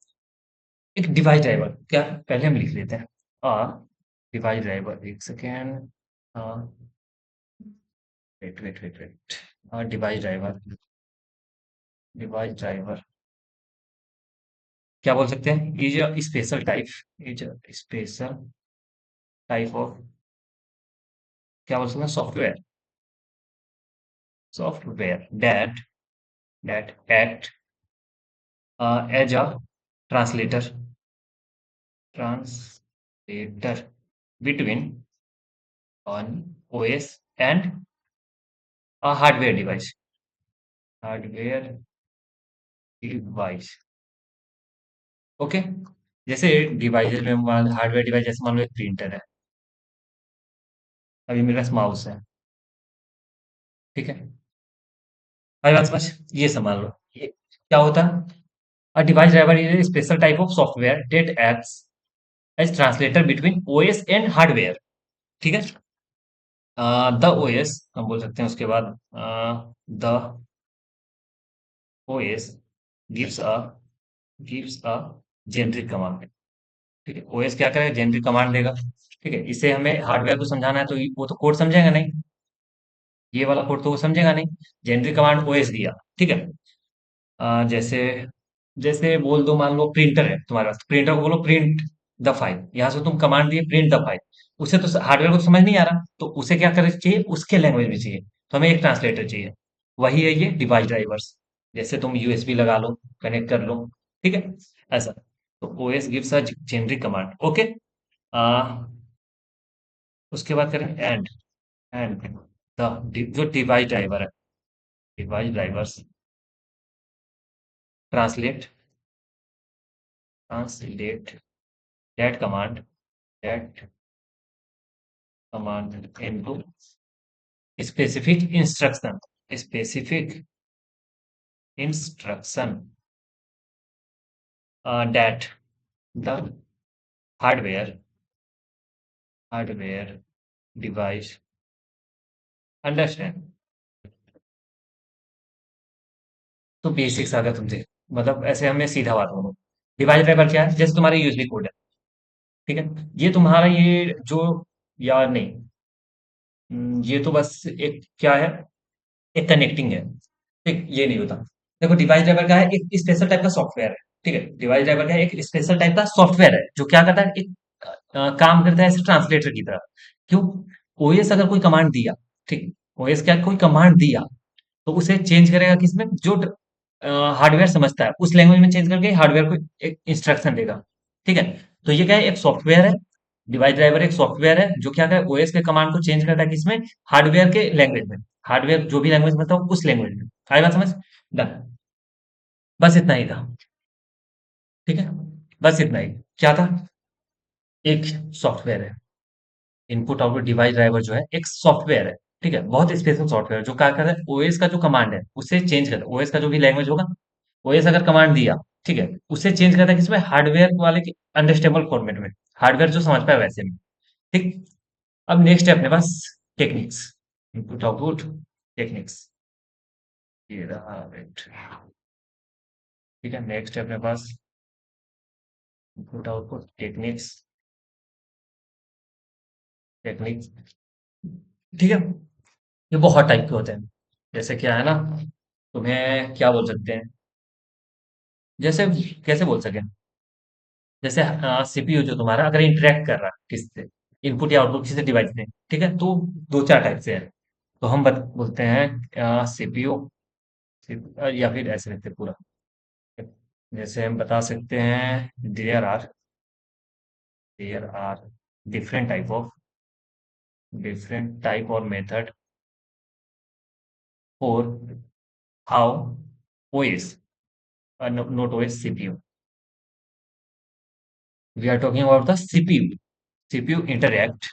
एक डिवाइस ड्राइवर क्या, पहले हम लिख लेते हैं, आ डिवाइस ड्राइवर, एक second, wait wait wait wait, device driver क्या बोल सकते हैं, is a special type, is a special type of, क्या बोल सकते हैं, software that act as a translator translator between on OS and a hardware device, okay, जैसे devices में मान हार्डवेयर डिवाइस, जैसे मान लो एक प्रिंटर है, अभी मेरे पास माउस है, ठीक है, अभी बात समझ, ये संभाल लो, ये क्या होता है, a device driver is a special type of software that acts as translator between OS and hardware, ठीक है, द ओएस हम बोल सकते हैं, उसके बाद the OS gives a gives a generic command, ठीक है, ओएस क्या करेगा, जेनरिक कमांड देगा, ठीक है, इसे हमें हार्डवेयर को समझाना है तो वो तो कोड समझेगा नहीं, ये वाला कोड तो वो समझेगा नहीं, जेनरिक कमांड ओएस दिया, ठीक है, जैसे जैसे बोल दो, मान लो प्रिंटर है तुम्हारे पास, प्रिंटर को बोलो प्रिंट द फाइल, यहाँ से तुम कमांड दिए प्रिंट द फाइल, उसे तो हार्डवेयर को तो समझ नहीं आ रहा, तो उसे क्या करना चाहिए, उसके लैंग्वेज में चाहिए, तो हमें एक ट्रांसलेटर चाहिए, वही है ये डिवाइस ड्राइवर्स, जैसे तुम यूएसबी लगा लो, कनेक्ट कर लो, ठीक है, ऐसा, तो OS gives a generic command, okay, उसके बाद करें एंड द जो डिवाइस ड्राइवर है, device drivers translate translate that command that command into specific instruction, specific instruction that the hardware hardware device understand, तो बेसिक्स आ गया तुमसे, मतलब ऐसे हमें सीधा बात बोलो, डिवाइस ड्राइवर क्या है, जैसे तुम्हारा यूएसबी कोड है, ठीक है, ये तुम्हारा ये जो, या नहीं, ये तो बस एक क्या है, एक कनेक्टिंग है, ठीक, ये नहीं होता, देखो डिवाइस ड्राइवर का है एक स्पेशल टाइप का सॉफ्टवेयर है, ठीक है, डिवाइस ड्राइवर का एक स्पेशल टाइप का सॉफ्टवेयर है जो क्या करता है, एक काम करता है ऐसे ट्रांसलेटर की तरह, क्यों, ओएस अगर कोई कमांड दिया, ठीक, ओएस क्या कोई कमांड दिया, तो उसे चेंज करेगा किसमें, जो हार्डवेयर समझता है उस लैंग्वेज में चेंज करके हार्डवेयर को एक इंस्ट्रक्शन देगा, ठीक है, तो ये क्या है, एक सॉफ्टवेयर है, डिवाइस ड्राइवर एक सॉफ्टवेयर है जो क्या है, ओएस के कमांड को चेंज करता है किसमें, हार्डवेयर के लैंग्वेज में। हार्डवेयर जो भी लैंग्वेज में था उस लैंग्वेज में। आई बात समझ? डन। बस इतना ही था। ठीक है, बस इतना ही। क्या था? एक सॉफ्टवेयर है। इनपुट आउटपुट डिवाइस ड्राइवर जो है एक सॉफ्टवेयर है। ठीक है, बहुत स्पेशल सॉफ्टवेयर जो क्या करता है, ओएस का जो कमांड है उससे चेंज करता है, ओएस का जो भी लैंग्वेज होगा, ओएस अगर कमांड दिया, ठीक है, उससे चेंज करता है किसमें, हार्डवेयर वाले के अंडरस्टेबल फॉर्मेट में, हार्डवेयर जो समझ पाए वैसे में। ठीक। अब नेक्स्ट है अपने पास टेक्निक्स, इनपुट आउटपुट टेक्निक्स। ये रहा right। ठीक है, नेक्स्ट है अपने पास इनपुट आउटपुट टेक्निक्स। टेक्निक्स, ठीक है। ये बहुत टाइप के होते हैं। जैसे क्या है ना, तुम्हें क्या बोल सकते हैं, जैसे कैसे बोल सके, जैसे सीपीयू जो तुम्हारा अगर इंटरेक्ट कर रहा है किससे, इनपुट या आउटपुट किसी डिवाइस से, ठीक है, तो दो चार टाइप से है। तो हम बोलते हैं सीपीयू, या फिर ऐसे लिखते हैं पूरा। जैसे हम बता सकते हैं देयर आर डिफरेंट टाइप और method for how OS, not OS, CPU, we are talking about the CPU. CPU interact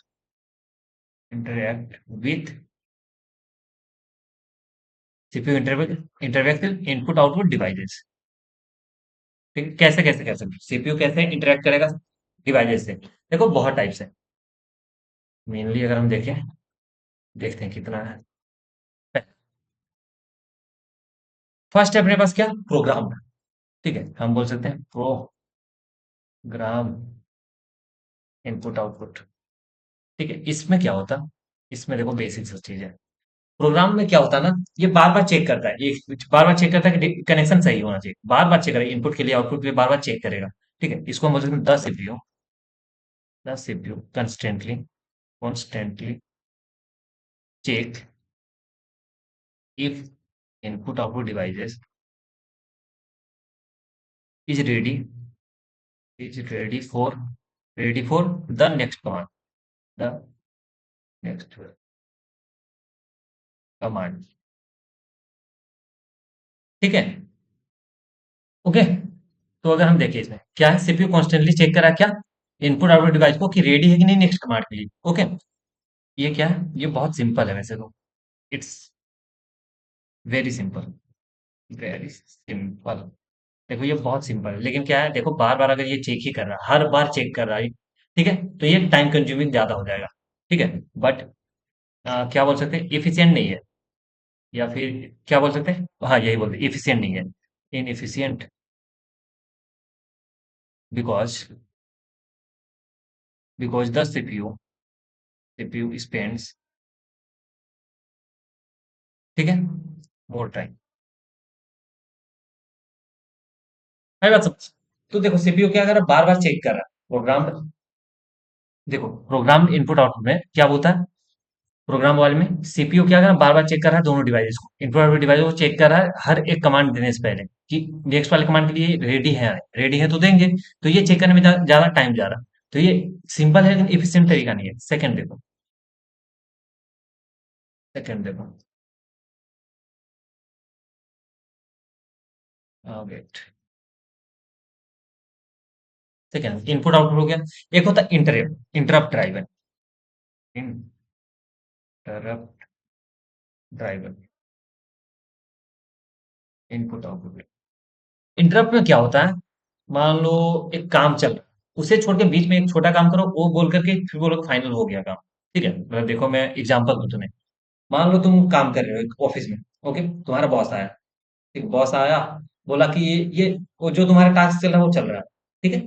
with CPU interact with input output devices. ठीक है, कैसे कैसे कैसे सीपीयू कैसे इंटरेक्ट करेगा डिवाइसेस से, देखो बहुत टाइप्स है। मेनली अगर हम देखें, देखते हैं कितना है। फर्स्ट है अपने पास क्या, प्रोग्राम। ठीक है, हम बोल सकते हैं प्रोग्राम इनपुट आउटपुट। ठीक है, इसमें क्या होता, इसमें देखो बेसिक सा चीज है। प्रोग्राम में क्या होता है ना, ये बार बार चेक करता है, एक बार बार चेक करता है कि कनेक्शन सही होना चाहिए, बार बार चेक करेगा, इनपुट के लिए आउटपुट के लिए बार बार चेक करेगा। ठीक है, इसको हम बोल सकते हैं the CPU constantly check if input output devices is ready for the next the next command। ठीक है, ओके। तो अगर हम देखें इसमें क्या है, सीपीयू कॉन्स्टेंटली चेक करा क्या, इनपुट आउटपुट डिवाइस को कि रेडी है कि नहीं नेक्स्ट कमांड के लिए। ओके, ये क्या है, ये बहुत सिंपल है वैसे तो, it's very simple, very simple. देखो ये बहुत सिंपल है, लेकिन क्या है, देखो बार बार अगर ये चेक ही कर रहा है, हर बार चेक कर रहा है, ठीक है, तो ये टाइम कंज्यूमिंग ज्यादा हो जाएगा। ठीक है, बट क्या बोल सकते हैं, इफिशिएंट नहीं है, या फिर क्या बोल सकते हैं, हाँ यही बोलते हैं, इफिशिएंट नहीं है, inefficient, because the CPU spends, ठीक है, मोर टाइम। मैं बात समझ, तो देखो सीपीयू क्या कर रहा है, बार बार चेक कर रहा है प्रोग्राम। देखो प्रोग्राम इनपुट आउटपुट में क्या बोलता है, प्रोग्राम वाले में सीपीयू क्या कर रहा है, बार बार चेक कर रहा है दोनों डिवाइसेस को, इनपुट आउटपुट डिवाइस को चेक कर रहा है हर एक कमांड देने से पहले कि नेक्स्ट वाले कमांड के लिए रेडी है तो देंगे। तो ये चेक करने में ज्यादा टाइम जा रहा है। तो ये सिंपल है लेकिन इफिशिएंट तरीका नहीं है। सेकंड देखो वेट, सेकंड इनपुट आउटपुट हो गया। एक होता है interrupt driver, interrupt driver, input output. Interrupt में क्या होता है, मान लो एक काम चल रहा है, उसे छोड़ के बीच में एक छोटा काम करो, वो बोल करके फिर बोलो फाइनल हो गया काम। ठीक है, मतलब देखो मैं एग्जांपल दूं तुम्हें। मान लो तुम काम कर रहे हो एक ऑफिस में, ओके, तुम्हारा बॉस आया, एक बॉस आया, बोला कि ये वो जो तुम्हारा टास्क चल रहा है वो चल रहा है, ठीक है,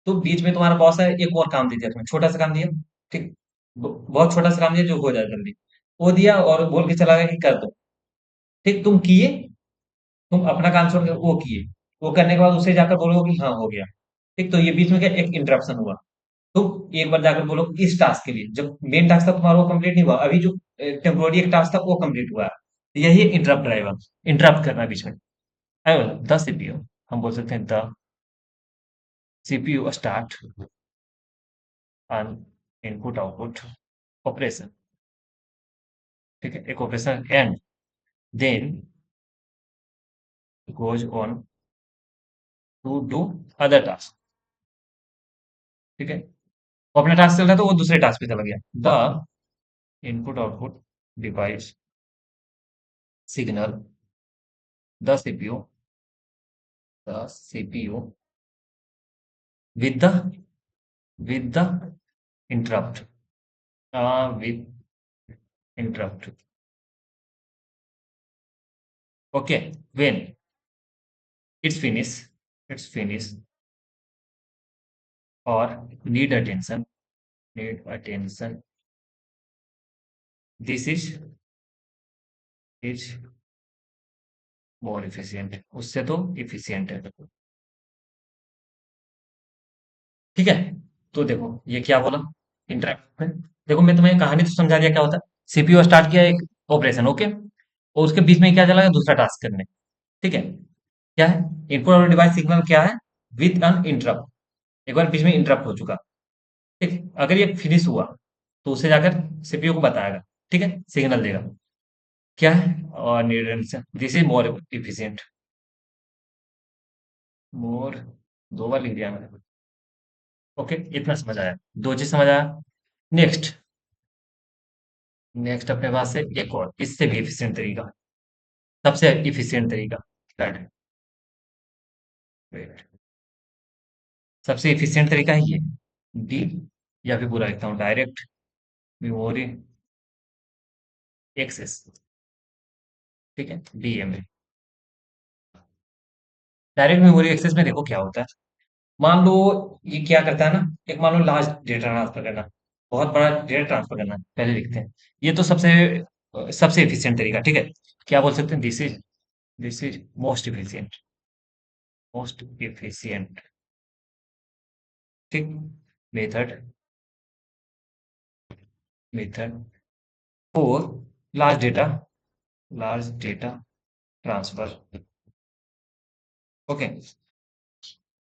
तो बीच में तुम्हारा बॉस है, एक और काम दे दिया तुम्हें, छोटा सा काम दिया, ठीक, बहुत छोटा सा काम दिया जो हो जाए जल्दी, वो दिया और बोल के चला गया कि कर दो। ठीक, तुम किए, तुम अपना काम छोड़ के वो किए, वो करने के बाद उसे जाकर बोलो कि हाँ हो गया। ठीक, तो ये बीच में क्या एक इंटरप्शन हुआ। तो एक बार जाकर बोलो इस टास्क के लिए, जब मेन टास्क था तुम्हारा वो कंप्लीट नहीं हुआ, अभी जो टेम्पोररी एक टास्क था वो कंप्लीट हुआ है। यही इंटरप्ट रहेगा, इंटरप्ट करना बीच में। आई बोला द सीपीयू, हम बोल सकते हैं the CPU start input output operation, ठीक है, एक operation and then goes on to do other task, ठीक है, वो अपना टास्क चल रहा था, वो दूसरे टास्क पे चला गया। The input output device signal the CPU, the CPU with the interrupt, with interrupt, okay, when it's finished, it's finished, or need attention, this is more efficient, उससे तो efficient है, ठीक है। तो देखो ये क्या बोला, इंटरप्ट में, देखो मैं तुम्हें कहानी तो समझा दिया क्या होता है। सीपीयू स्टार्ट किया एक ऑपरेशन, ओके, और उसके बीच में क्या चला गया, दूसरा टास्क करने, ठीक है। क्या है, इनपुट और डिवाइस सिग्नल क्या है, विद अन इंटरप्ट, एक बार बीच में इंटरप्ट हो चुका, ठीक, अगर ये फिनिश हुआ तो उसे जाकर सीपीयू को बताएगा, ठीक है, सिग्नल देगा, क्या है, और दिस इज मोर इफिशियंट, मोर, दो बार लिख दिया मैंने, ओके, इतना समझ आया, दो चीज समझ आया। नेक्स्ट, नेक्स्ट अपने पास से एक और इससे भी इफिशियंट तरीका, सबसे इफिशियंट तरीका, Right. Right. सबसे इफिशियंट तरीका है ये, डी, या फिर पूरा लिखता हूँ, डायरेक्ट मेमोरी एक्सेस, ठीक है, डीएमए। डायरेक्ट मेमोरी एक्सेस में देखो क्या होता है, मान लो ये क्या करता है ना, एक मान लो लार्ज डेटा ट्रांसफर करना, बहुत बड़ा डेटा ट्रांसफर करना, पहले लिखते हैं, ये तो सबसे सबसे एफिशिएंट तरीका, ठीक है, क्या बोल सकते हैं, दिस इज मोस्ट एफिशिएंट, ठीक, method method for large data transfer, okay,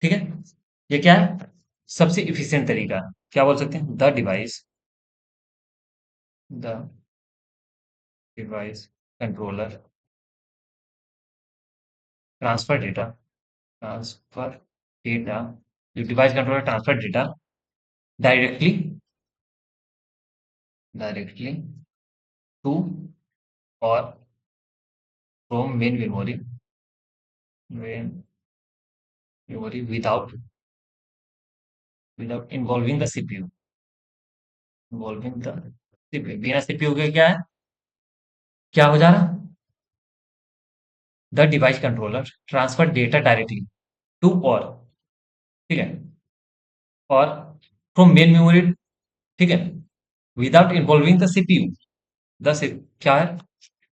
ठीक है, ये क्या है, सबसे इफिशिएंट तरीका, क्या बोल सकते हैं, the device controller transfer data transfer data device controller transfer data directly directly to और from main memory without involving the CPU, involving the CPU, बिना सीपीयू के क्या है, क्या हो जा रहा, the device controller transfer data directly to और, ठीक है, और फ्रॉम मेन मेमोरी, ठीक है, विदाउट इन्वॉल्विंग द सीपीयू, क्या है,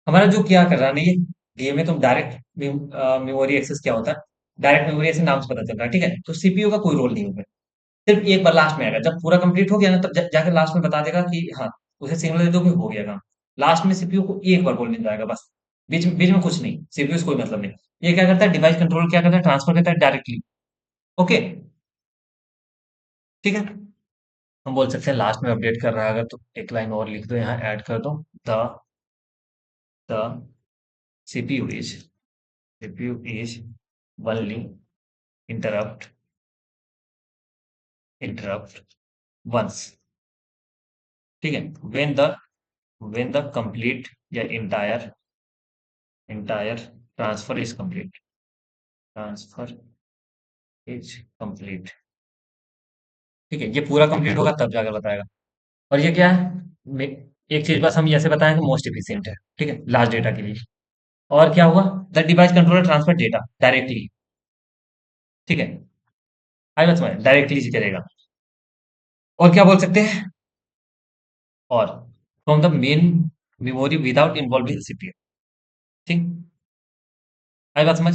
हमारा जो क्या कर रहा है ना ये गेम में, तो डायरेक्ट मेमोरी एक्सेस क्या होता है, डायरेक्ट मेमोरी एक्सेस नाम से पता चल रहा है, ठीक है, तो सीपीयू का कोई रोल नहीं होगा, सिर्फ एक बार लास्ट में आएगा, जब पूरा कंप्लीट हो गया ना, तब जाकर लास्ट में बता देगा कि हाँ, उसे सिग्नल दे दो कि हो गया काम, लास्ट में सीपीयू को एक बार बोलने जाएगा बस, बीच में कुछ नहीं, सीपीयू से कोई मतलब नहीं। ये क्या करता है, डिवाइस कंट्रोल क्या करता है, ट्रांसफर करता है डायरेक्टली, ओके, ठीक है, हम बोल सकते हैं लास्ट में अपडेट कर रहा है अगर, तो एक लाइन और लिख दो, यहाँ ऐड कर दो, the the CPU is CPU is only interrupt interrupt once, ठीक है, when the complete या entire transfer is complete, ठीक है, ये पूरा कंप्लीट होगा तब जाकर बताएगा। और ये क्या है, मे- एक चीज बस हम ऐसे बताएं कि मोस्ट एफिशिएंट है, ठीक है, लास्ट डेटा के लिए। और क्या हुआ, the device controller transfer data directly, ठीक है, आई बस समझ, डायरेक्टली करेगा। और क्या बोल सकते हैं, और from the main memory without involving CPU, ठीक, आई बात समझ।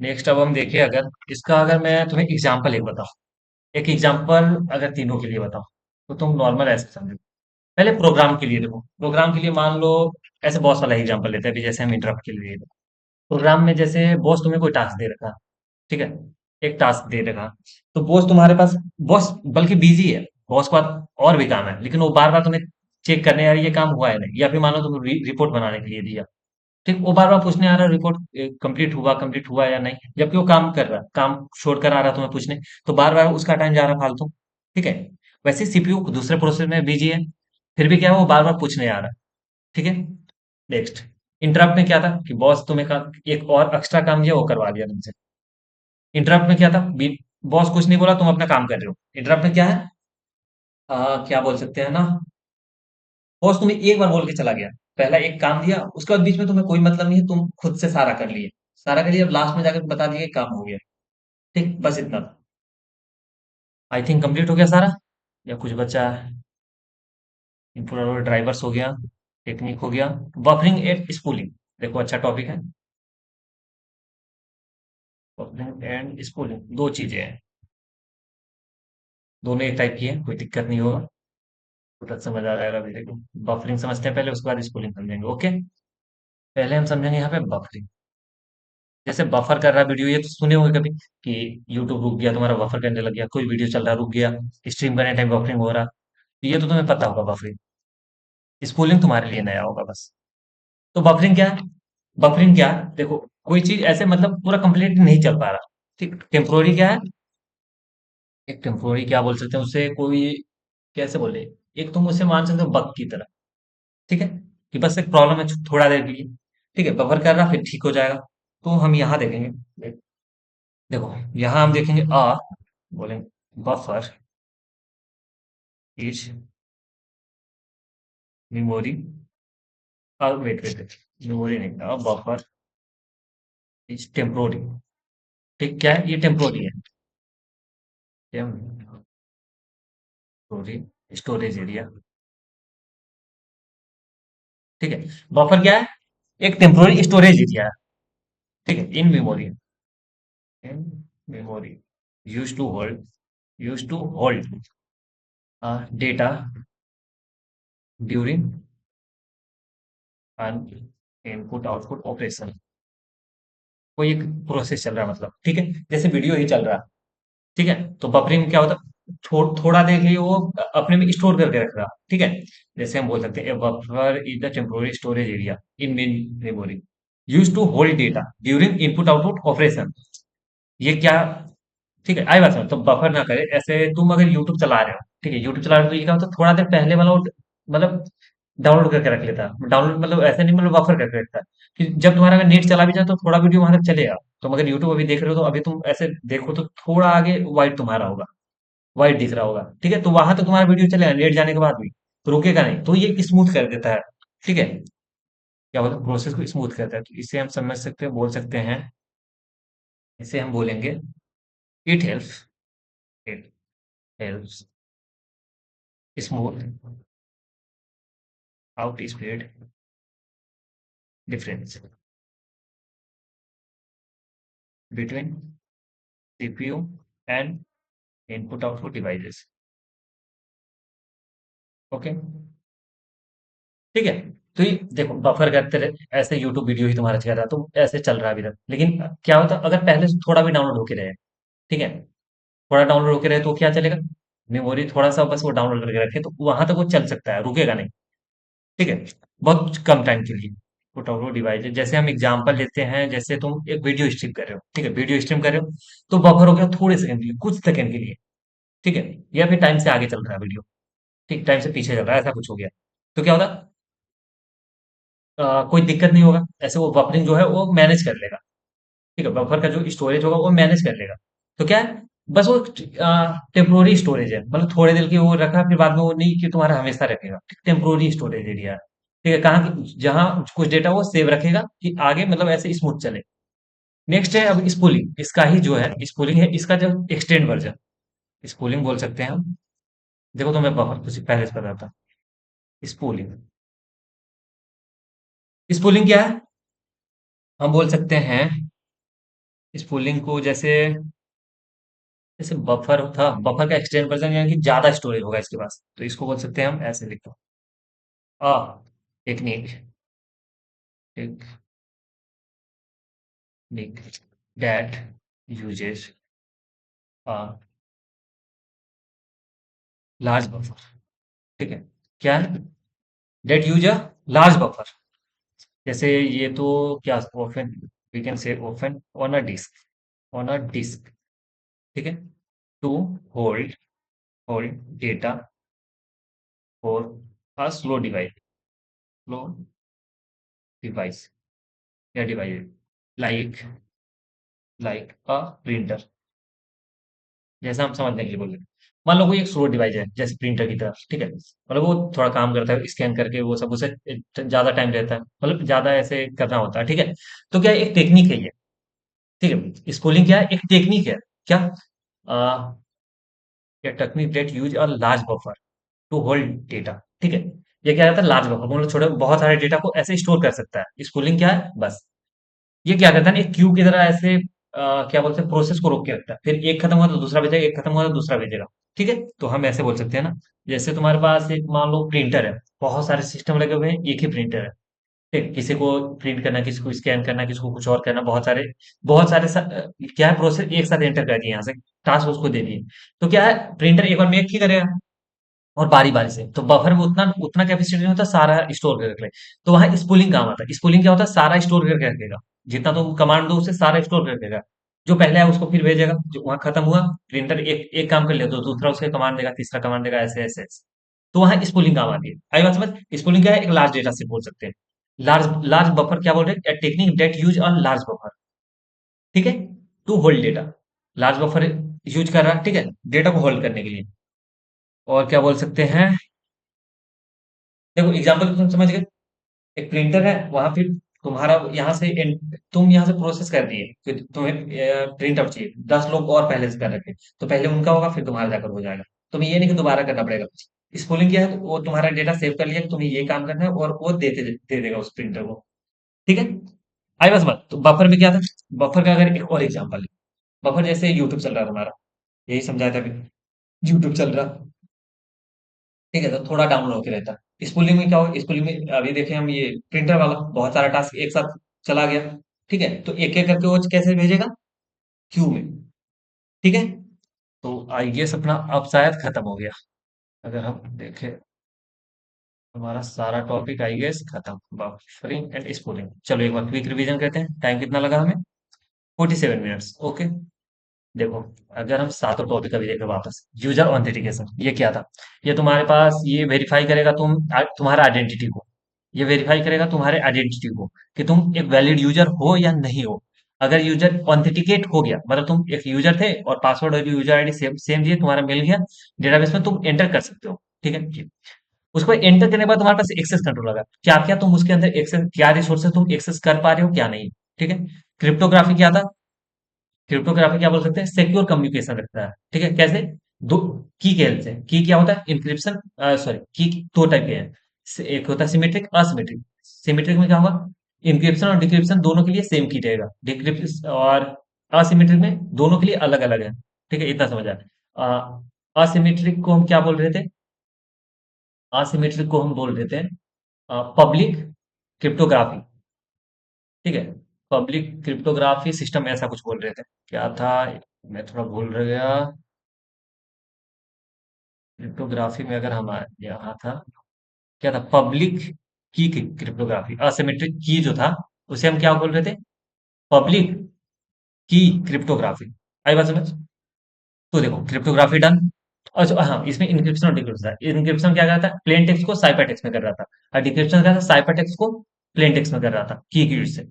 नेक्स्ट अब हम देखें, अगर इसका अगर मैं तुम्हें एग्जांपल एक बताऊं, एक एग्जांपल अगर तीनों के लिए बताऊं, तो तुम नॉर्मल ऐसे समझो। पहले प्रोग्राम के लिए देखो, प्रोग्राम के लिए मान लो ऐसे बॉस वाला एग्जांपल लेते हैं, अभी जैसे हम इंटरप्ट के लिए, प्रोग्राम में जैसे बॉस तुम्हें कोई टास्क दे रखा, ठीक है, एक टास्क दे रखा, तो बॉस तुम्हारे पास, बॉस बल्कि बिजी है, बॉस को और भी काम है, लेकिन वो बार बार तुम्हें चेक करने यार ये काम हुआ है नहीं, या फिर मान लो तुम रिपोर्ट बनाने के लिए दिया, ठीक, वो बार बार पूछने आ रहा है रिपोर्ट कंप्लीट हुआ या नहीं, जबकि वो काम कर रहा, काम छोड़कर आ रहा तुम्हें पूछने, तो बार बार उसका टाइम जा रहा फालतू। ठीक है। वैसे सीपीयू दूसरे प्रोसेस में बिजी है, फिर भी क्या है वो बार बार पूछने आ रहा है। ठीक है। नेक्स्ट, इंटरप्ट में क्या था कि बॉस तुम्हें एक और एक्स्ट्रा काम दिया, वो करवा दिया तुमसे। इंटरप्ट में क्या था, बॉस कुछ नहीं बोला, तुम अपना काम कर रहे हो। इंटरप्ट में क्या है, क्या बोल सकते हैं ना, बॉस तुम्हें एक बार बोल के चला गया, पहला एक काम दिया, उसके बाद बीच में तुम्हें कोई मतलब नहीं है, तुम खुद से सारा कर लिए, सारा कर लिया, अब लास्ट में जाकर बता दिया कि काम हो गया। ठीक, बस इतना था। आई थिंक कंप्लीट हो गया सारा, या कुछ बचा है। इनपुट और ड्राइवर्स हो गया, टेक्निक हो गया, बफरिंग एंड स्पूलिंग। देखो अच्छा टॉपिक है, बफरिंग एंड स्पूलिंग दो चीजें हैं, दोनों एक टाइप की है, कोई दिक्कत नहीं होगा, पूरा समझ आ जाएगा मेरे को। बफरिंग समझते हैं पहले, उसके बाद स्पूलिंग समझेंगे। ओके, पहले हम समझेंगे यहाँ पे बफरिंग। जैसे बफर कर रहा वीडियो, ये तो सुने होंगे कभी कि यूट्यूब रुक गया, तुम्हारा बफर करने लग गया, कोई वीडियो चल रहा रुक गया, स्ट्रीम करने टाइम बफरिंग हो रहा, तो ये तो तुम्हें पता होगा बफरिंग। स्पूलिंग तुम्हारे लिए नया होगा बस। तो बफरिंग क्या है, बफरिंग क्या है, देखो, कोई चीज ऐसे मतलब पूरा कंप्लीट नहीं चल पा रहा, ठीक, टेम्पोररी क्या है, एक टेम्पोररी क्या बोल सकते हैं उसे, कोई कैसे बोले, एक तुम उसे मान सकते हो बग की तरह। ठीक है, कि बस एक प्रॉब्लम है थोड़ा देर के लिए, ठीक है, बफर कर रहा फिर ठीक हो जाएगा। तो हम यहाँ देखेंगे, देखो यहाँ हम देखेंगे बोलेंगे buffer is memory, wait wait wait, memory नहीं था, बफर इज टेम्पोररी। ठीक, क्या है ये, टेम्पोररी है, टेम्पोररी स्टोरेज एरिया। ठीक है, बफर क्या है, एक टेम्पोररी स्टोरेज एरिया है, ठीक है, in memory, in memory use to hold, use to hold data during an input output operation. कोई एक प्रोसेस चल रहा है मतलब, ठीक है, जैसे वीडियो ही चल रहा है, ठीक है, तो बफरिंग क्या होता है, थोड़ा देर के लिए वो अपने में स्टोर करके रख रहा, ठीक है, जैसे हम बोल सकते हैं buffer is the temporary storage area in main memory use to hold data during input output operation. ये क्या, ठीक है, आई बात समझ, तो बफर ना करे, ऐसे तुम अगर यूट्यूब चला रहे हो, ठीक है, यूट्यूब चला रहे हो, तो ये क्या होता है, थोड़ा देर पहले वाला मतलब डाउनलोड करके रख लेता है, डाउनलोड मतलब ऐसे नहीं, मतलब बफर करके रखता है, कि जब तुम्हारा अगर नेट चला भी जाए तो थोड़ा वीडियो वहां तक चलेगा। तुम अगर यूट्यूब अभी देख रहे हो, तो अभी तुम ऐसे देखो तो थोड़ा आगे वाइट तुम्हारा होगा, वाइट दिख रहा होगा, ठीक है, तो वहां तक तुम्हारा वीडियो चलेगा नेट जाने के बाद भी, तो रुकेगा नहीं, तो ये स्मूथ कर देता है। ठीक है, क्या होता है, प्रोसेस को स्मूथ करता है, तो इसे हम समझ सकते हैं, बोल सकते हैं, इसे हम बोलेंगे it helps, it helps smooth out speed difference between CPU and input output devices. Okay, ठीक है, तो ये देखो बफर करते रहे, ऐसे यूट्यूब वीडियो ही तुम्हारा चल रहा है, तो ऐसे चल रहा है अभी तक, लेकिन क्या होता अगर पहले से थोड़ा भी डाउनलोड होके रहे, ठीक है, थोड़ा डाउनलोड होके रहे तो क्या चलेगा, मेमोरी थोड़ा सा बस वो डाउनलोड करके रखे तो वहां तक वो चल सकता है, रुकेगा नहीं। ठीक है, बहुत कम टाइम के लिए। पुट आउटपुट डिवाइस, जैसे हम एग्जांपल लेते हैं, जैसे तुम एक वीडियो स्ट्रीम कर रहे हो, ठीक है, वीडियो स्ट्रीम कर रहे हो, तो बफर हो गया थोड़े सेकंड के लिए, कुछ सेकंड के लिए, ठीक है, या फिर टाइम से आगे चल रहा है वीडियो, ठीक, टाइम से पीछे चल रहा है, ऐसा कुछ हो गया, तो क्या होता, कोई दिक्कत नहीं होगा, ऐसे वो बफरिंग जो है वो मैनेज कर लेगा। ठीक है, बफर का जो स्टोरेज होगा वो मैनेज कर लेगा। तो क्या है, बस वो टेम्पोररी स्टोरेज है, मतलब थोड़े देर की वो रखा, फिर बाद में वो नहीं कि तुम्हारा हमेशा रखेगा, टेम्पोररी स्टोरेज एरिया है। ठीक है, कहाँ जहाँ कुछ डेटा वो सेव रखेगा कि आगे मतलब ऐसे स्मूथ चले। नेक्स्ट है अब स्पूलिंग, इसका ही जो है स्पूलिंग है, इसका जो एक्सटेंड वर्जन स्पूलिंग बोल सकते हैं हम। देखो तो मैं बफर कुछ पहले से बताता, स्पूलिंग, स्पूलिंग क्या है, हम बोल सकते हैं स्पूलिंग को, जैसे जैसे बफर था, बफर का एक्सटेंड वर्जन यानी कि ज्यादा स्टोरेज होगा इसके पास, तो इसको बोल सकते हैं हम, ऐसे लिखो, a technique, technique that uses large buffer, ठीक है। क्या है? That use a large buffer. जैसे ये तो क्या, open, we can say open on a disk, on a disk, ठीक है। To hold, hold data for a slow device, slow device या device, like, like a printer. जैसा हम समझने के लिए बोल रहे हैं, मान लो कोई एक स्लो डिवाइस है जैसे प्रिंटर की तरह, ठीक है, मतलब वो थोड़ा काम करता है स्कैन करके वो सब, उसे ज्यादा टाइम लेता है, मतलब ज्यादा ऐसे करना होता है, ठीक है। तो क्या एक टेक्निक है ये, ठीक है, स्कूलिंग क्या है, एक टेक्निक है। क्या technique that use a large buffer to hold data, ठीक है। ये क्या रहता है, लार्ज बफर मतलब छोटे बहुत सारे डेटा को ऐसे स्टोर कर सकता है। स्कूलिंग क्या है, बस ये क्या करता है ना, एक क्यू की तरह ऐसे क्या बोलते हैं, प्रोसेस को रोक के रखता है, फिर एक खत्म हुआ तो दूसरा भेजेगा, एक खत्म हुआ तो दूसरा भेजेगा, ठीक है। तो हम ऐसे बोल सकते हैं ना, जैसे तुम्हारे पास एक मान लो प्रिंटर है, बहुत सारे सिस्टम लगे हुए हैं, एक ही प्रिंटर है, ठीक, किसी को प्रिंट करना, किसी को स्कैन करना, किसी को कुछ और करना, बहुत सारे क्या है, प्रोसेस एक साथ एंटर कर दिए, यहाँ से टास्क उसको दे दिए। तो क्या है, प्रिंटर एक बार में एक ही करेगा और बारी बारी से, तो बफर में उतना उतना कैपेसिटी नहीं होता सारा स्टोर कर रख ले। तो वहां स्पूलिंग काम आता है। स्पूलिंग क्या होता है, सारा स्टोर करके रखेगा, जितना तुम कमांड दो उसे सारा स्टोर करके रखेगा, जो पहले है उसको फिर भेजेगा, जो वहां खत्म हुआ, प्रिंटर एक एक काम कर लिया तो दूसरा उसके कमांड देगा, तीसरा कमांड देगा, ऐसे ऐसे ऐसे। तो वहां स्पूलिंग काम आती है। आई बात समझ, स्पूलिंग क्या है, एक लार्ज डेटा से बोल सकते हैं। लार्ज लार्ज बफर क्या बोल रहे हैं, technique that use a large buffer, ठीक है, to hold data. Large buffer use कर रहा है, ठीक है, डेटा को होल्ड करने के लिए। और क्या बोल सकते हैं, देखो एग्जाम्पल तुम समझ गए, एक प्रिंटर है, वहां फिर तुम्हारा यहाँ से तुम यहाँ से प्रोसेस कर दिए, फिर तुम्हें प्रिंट आउट चाहिए, 10 लोग और पहले से कर रखे, तो पहले उनका होगा फिर तुम्हारा जाकर हो जाएगा। तुम्हें ये नहीं कि दोबारा करना पड़ेगा कुछ। स्पूलिंग क्या है, तो वो तुम्हारा डेटा सेव कर लिया कि तुम्हें ये काम करना है, और वो दे देगा उस प्रिंटर को, ठीक है। आई बस बात, तो बफर में क्या था, बफर का अगर एक और एग्जाम्पल है, बफर जैसे यूट्यूब चल रहा है तुम्हारा, यही समझाया था अभी, यूट्यूब चल रहा, ठीक है, तो थोड़ा डाउनलोड होके रहता है। स्पूलिंग में क्या होगा, स्पूलिंग में अभी देखें हम, ये प्रिंटर वाला बहुत सारा टास्क एक साथ चला गया, ठीक है, तो एक एक करके वो कैसे भेजेगा, क्यू में, ठीक है। तो आई गेस अपना अब शायद खत्म हो गया, अगर हम देखें, हमारा सारा टॉपिक आई गेस खत्म, बफरिंग एंड स्पूलिंग। चलो एक बार क्विक रिवीजन करते हैं, टाइम कितना लगा हमें, 47 मिनट्स, ओके। देखो, अगर हम सातों टॉपिक अभी देखें वापस, यूजर ऑथेंटिकेशन ये क्या था, ये तुम्हारे पास ये वेरीफाई करेगा तुम्हारा आइडेंटिटी को, ये वेरीफाई करेगा तुम्हारे आइडेंटिटी को कि तुम एक वैलिड यूजर हो या नहीं हो। अगर यूजर ऑथेंटिकेट हो गया, मतलब तुम एक यूजर थे और पासवर्ड और यूजर आईडी सेम सेम दिए, तुम्हारा मिल गया डेटाबेस में, तुम एंटर कर सकते हो, ठीक है। उसको एंटर करने के बाद तुम्हारे पास एक्सेस कंट्रोल होगा, क्या क्या तुम उसके अंदर एक्सेस, क्या रिसोर्सेज तुम एक्सेस कर पा रहे हो क्या नहीं, ठीक है। क्रिप्टोग्राफी क्या था, क्रिप्टोग्राफी क्या बोल सकते हैं, सिक्योर कम्युनिकेशन रखता है, ठीक है। कैसे, दो की के हेल्प से, की क्या होता है, इंक्रिप्शन, सॉरी, की दो टाइप के हैं, एक होता है सिमेट्रिक, असिमेट्रिक। सिमेट्रिक में क्या होगा, इंक्रिप्शन और डिक्रिप्शन दोनों के लिए सेम की रहेगा, डिक्रिप्शन और असिमेट्रिक में दोनों के लिए अलग अलग है, ठीक है, इतना समझ आया। असिमेट्रिक को हम क्या बोल रहे थे, असिमेट्रिक को हम बोल रहे थे पब्लिक क्रिप्टोग्राफी, ठीक है, पब्लिक क्रिप्टोग्राफी सिस्टम ऐसा कुछ बोल रहे थे, क्या था, मैं थोड़ा भूल रह गया। क्रिप्टोग्राफी में अगर हम यहाँ था, क्या था, पब्लिक की क्रिप्टोग्राफी, असिमेट्रिक की जो था उसे हम क्या बोल रहे थे, पब्लिक की क्रिप्टोग्राफी। आई बात समझ, तो देखो क्रिप्टोग्राफी डन। अच्छा हाँ, इसमें इंक्रिप्शन और डिक्रिप्शन था। इंक्रिप्शन क्या कर रहा था, प्लेन टेक्स्ट को साइफर टेक्स्ट में कर रहा था, और डिक्रिप्शन क्या था, साइफर टेक्स्ट को प्लेन टेक्स्ट में कर रहा था की से।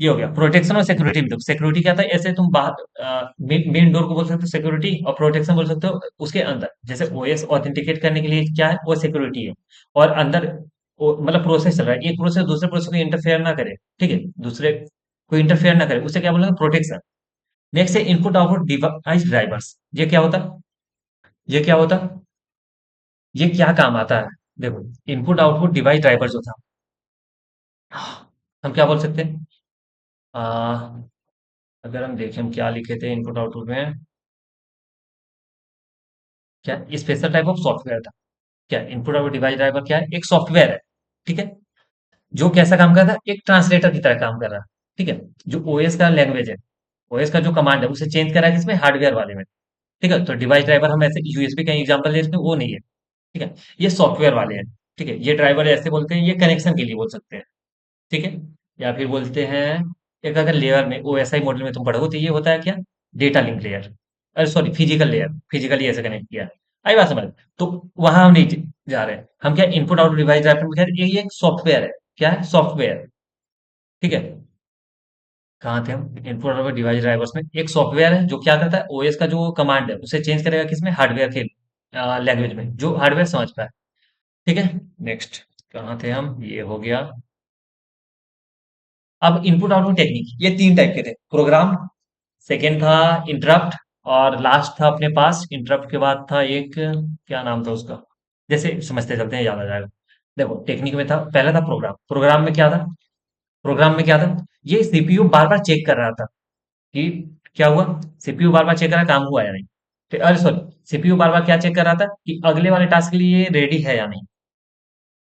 ये हो गया प्रोटेक्शन और सिक्योरिटी में। सिक्योरिटी क्या था, ऐसे तुम बाहर मेन डोर को बोल सकते हो सिक्योरिटी, और प्रोटेक्शन बोल सकते हो उसके अंदर, जैसे ओएस ऑथेंटिकेट करने के लिए क्या है, वो सिक्योरिटी है, और अंदर मतलब प्रोसेस चल रहा है, एक प्रोसेस दूसरे प्रोसेस को इंटरफेयर ना करे, ठीक है, दूसरे को इंटरफेयर ना करे, उसे क्या बोलेंगे, प्रोटेक्शन। नेक्स्ट है इनपुट आउटपुट डिवाइस ड्राइवर्स, ये क्या होता, ये क्या होता, ये क्या काम आता है, देखो, इनपुट आउटपुट डिवाइस ड्राइवर जो था, हम क्या बोल सकते हैं, आ, अगर हम देखें हम क्या लिखे थे इनपुट आउटपुट में, क्या स्पेशल टाइप ऑफ सॉफ्टवेयर था। क्या इनपुट आउटपुट डिवाइस ड्राइवर क्या है, एक सॉफ्टवेयर है, ठीक है, जो कैसा काम कर रहा है, एक ट्रांसलेटर की तरह काम कर रहा है, ठीक है, जो ओएस का लैंग्वेज है, ओएस का जो कमांड है उसे चेंज करा है किसमें, हार्डवेयर वाले में, ठीक है, तो डिवाइस ड्राइवर हम ऐसे यूएसबी का एग्जांपल ले सकते हैं, वो नहीं है। ठीक है, ये सॉफ्टवेयर वाले हैं। ठीक है, ये ड्राइवर ऐसे बोलते हैं, ये कनेक्शन के लिए बोल सकते हैं। ठीक है, या फिर बोलते हैं, एक अगर लेयर में ओएसआई मॉडल में तुम पढ़ो तो ये होता है क्या, डेटा लिंक लेयर, अरे सॉरी फिजिकल लेयर, फिजिकली ऐसे कनेक्ट किया। आई बात समझ? तो वहां हम नहीं जा रहे हैं, हम क्या इनपुट आउटपुट डिवाइस ड्राइवर में, खैर ये एक सॉफ्टवेयर है। क्या है? सॉफ्टवेयर। ठीक है, कहाँ थे हम? इनपुट और डिवाइस ड्राइवर्स में एक सॉफ्टवेयर है जो क्या करता है, ओएस का जो कमांड है उसे चेंज करेगा किसमें, हार्डवेयर के लैंग्वेज में, जो हार्डवेयर समझ पाए। ठीक है, नेक्स्ट, कहाँ थे हम? ये हो गया। अब इनपुट आउटपुट टेक्निक, ये तीन टाइप के थे, प्रोग्राम, सेकेंड था इंटरप्ट, और लास्ट था अपने पास इंटरप्ट के बाद था एक, क्या नाम था उसका, जैसे समझते चलते हैं याद आ जाएगा। देखो टेक्निक में था, पहला था प्रोग्राम। प्रोग्राम में क्या था? प्रोग्राम में क्या था, ये सीपीयू बार बार चेक कर रहा था कि क्या हुआ। सीपीयू बार बार चेक कर रहा काम हुआ या नहीं। अरे सॉरी, सीपीयू बार बार क्या चेक कर रहा था कि अगले वाले टास्क के लिए रेडी है या नहीं।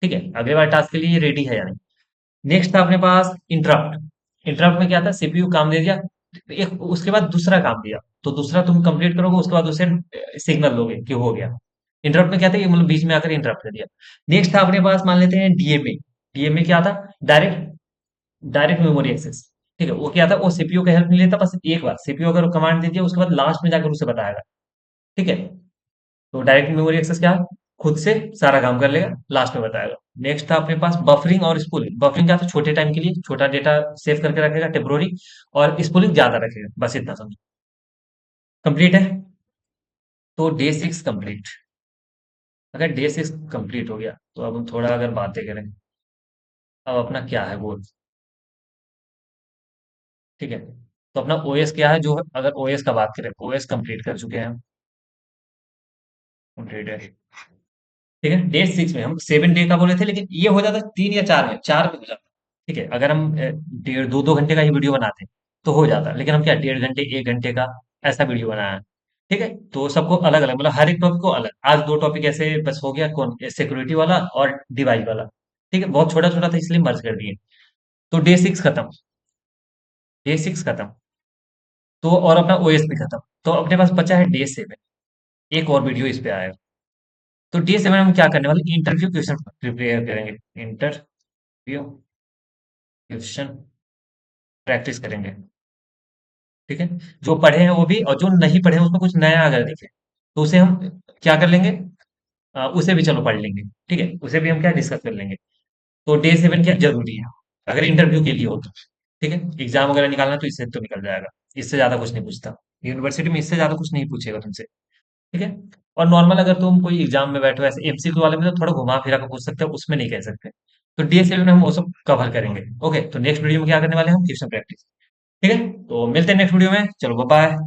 ठीक है, अगले वाले टास्क के लिए रेडी है या नहीं। नेक्स्ट था अपने पास इंटरप्ट। इंटरप्ट में क्या था, सीपीयू काम दे दिया, एक उसके बाद दूसरा काम दिया, तो दूसरा तुम कंप्लीट करोगे, उसके बाद उसे सिग्नल दोगे कि हो गया। इंटरप्ट में क्या था, ये मतलब बीच में आकर इंटरप्ट कर दिया। नेक्स्ट था अपने पास, मान लेते हैं डीएमए। डीएमए क्या था, डायरेक्ट डायरेक्ट मेमोरी एक्सेस। ठीक है, वो क्या था, वो सीपीयू का हेल्प नहीं लेता, बस एक बार सीपीयू अगर कमांड दे दिया उसके बाद लास्ट में जाकर उसे बताएगा। ठीक है, तो डायरेक्ट मेमोरी एक्सेस क्या है, खुद से सारा काम कर लेगा, लास्ट में बताएगा। नेक्स्ट था अपने पास बफरिंग और स्पूलिंग। बफरिंग क्या था, छोटे टाइम के लिए छोटा डेटा सेव करके रखेगा टेम्पोररी, और स्पूलिंग ज्यादा रखेगा, बस इतना समझो। कंप्लीट है? तो डे सिक्स कंप्लीट। अगर डे सिक्स कंप्लीट हो गया तो अब हम थोड़ा अगर बातें करें, अब अपना क्या है गोल। ठीक है, तो अपना ओएस क्या है, जो अगर ओएस का बात करें, ओएस कंप्लीट कर चुके हैं हम, कंप्लीट है। ठीक है, डे सिक्स में हम 7 डे का बोले थे, लेकिन ये हो जाता 3 या 4 में, 4 में हो जाता। ठीक है, अगर हम 1.5 2 घंटे का ही वीडियो बनाते तो हो जाता, लेकिन हम क्या 1.5 घंटे 1 घंटे का ऐसा वीडियो बनाया है। ठीक है, तो सबको अलग अलग, मतलब हर एक टॉपिक को अलग, आज 2 टॉपिक ऐसे बस हो गया, कौन, सिक्योरिटी वाला और डिवाइस वाला। ठीक है, बहुत छोटा छोटा था इसलिए मर्ज कर दिए। तो डे सिक्स खत्म, डे सिक्स खत्म, तो और अपना ओएस भी खत्म। तो अपने पास बचा है डे 7। एक और वीडियो इस पे आएगा। तो डे 7 हम क्या करने वाले, इंटरव्यू क्वेश्चन प्रिपेयर करेंगे, इंटरव्यू क्वेश्चन प्रैक्टिस करेंगे। ठीक है, जो पढ़े हैं वो भी, और जो नहीं पढ़े हैं उसमें कुछ नया अगर दिखे तो उसे हम क्या कर लेंगे, उसे भी चलो पढ़ लेंगे। ठीक है, उसे भी हम क्या डिस्कस कर लेंगे। तो डे 7 क्या जरूरी है, अगर इंटरव्यू के लिए हो तो। ठीक है, एग्जाम वगैरह निकालना तो इससे तो निकल जाएगा, इससे ज्यादा कुछ नहीं पूछता। यूनिवर्सिटी में इससे ज्यादा कुछ नहीं पूछेगा तुमसे। ठीक है, और नॉर्मल अगर तुम कोई एग्जाम में बैठो ऐसे एमसीक्यू वाले में, तो थोड़ा घुमा फिरा कर पूछ सकते हो, उसमें नहीं कह सकते। तो डे 7 में हम वो सब कवर करेंगे। ओके, तो नेक्स्ट वीडियो में क्या करने वाले हैं हम, क्वेश्चन प्रैक्टिस। ठीक है, तो मिलते हैं नेक्स्ट वीडियो में, चलो बाय।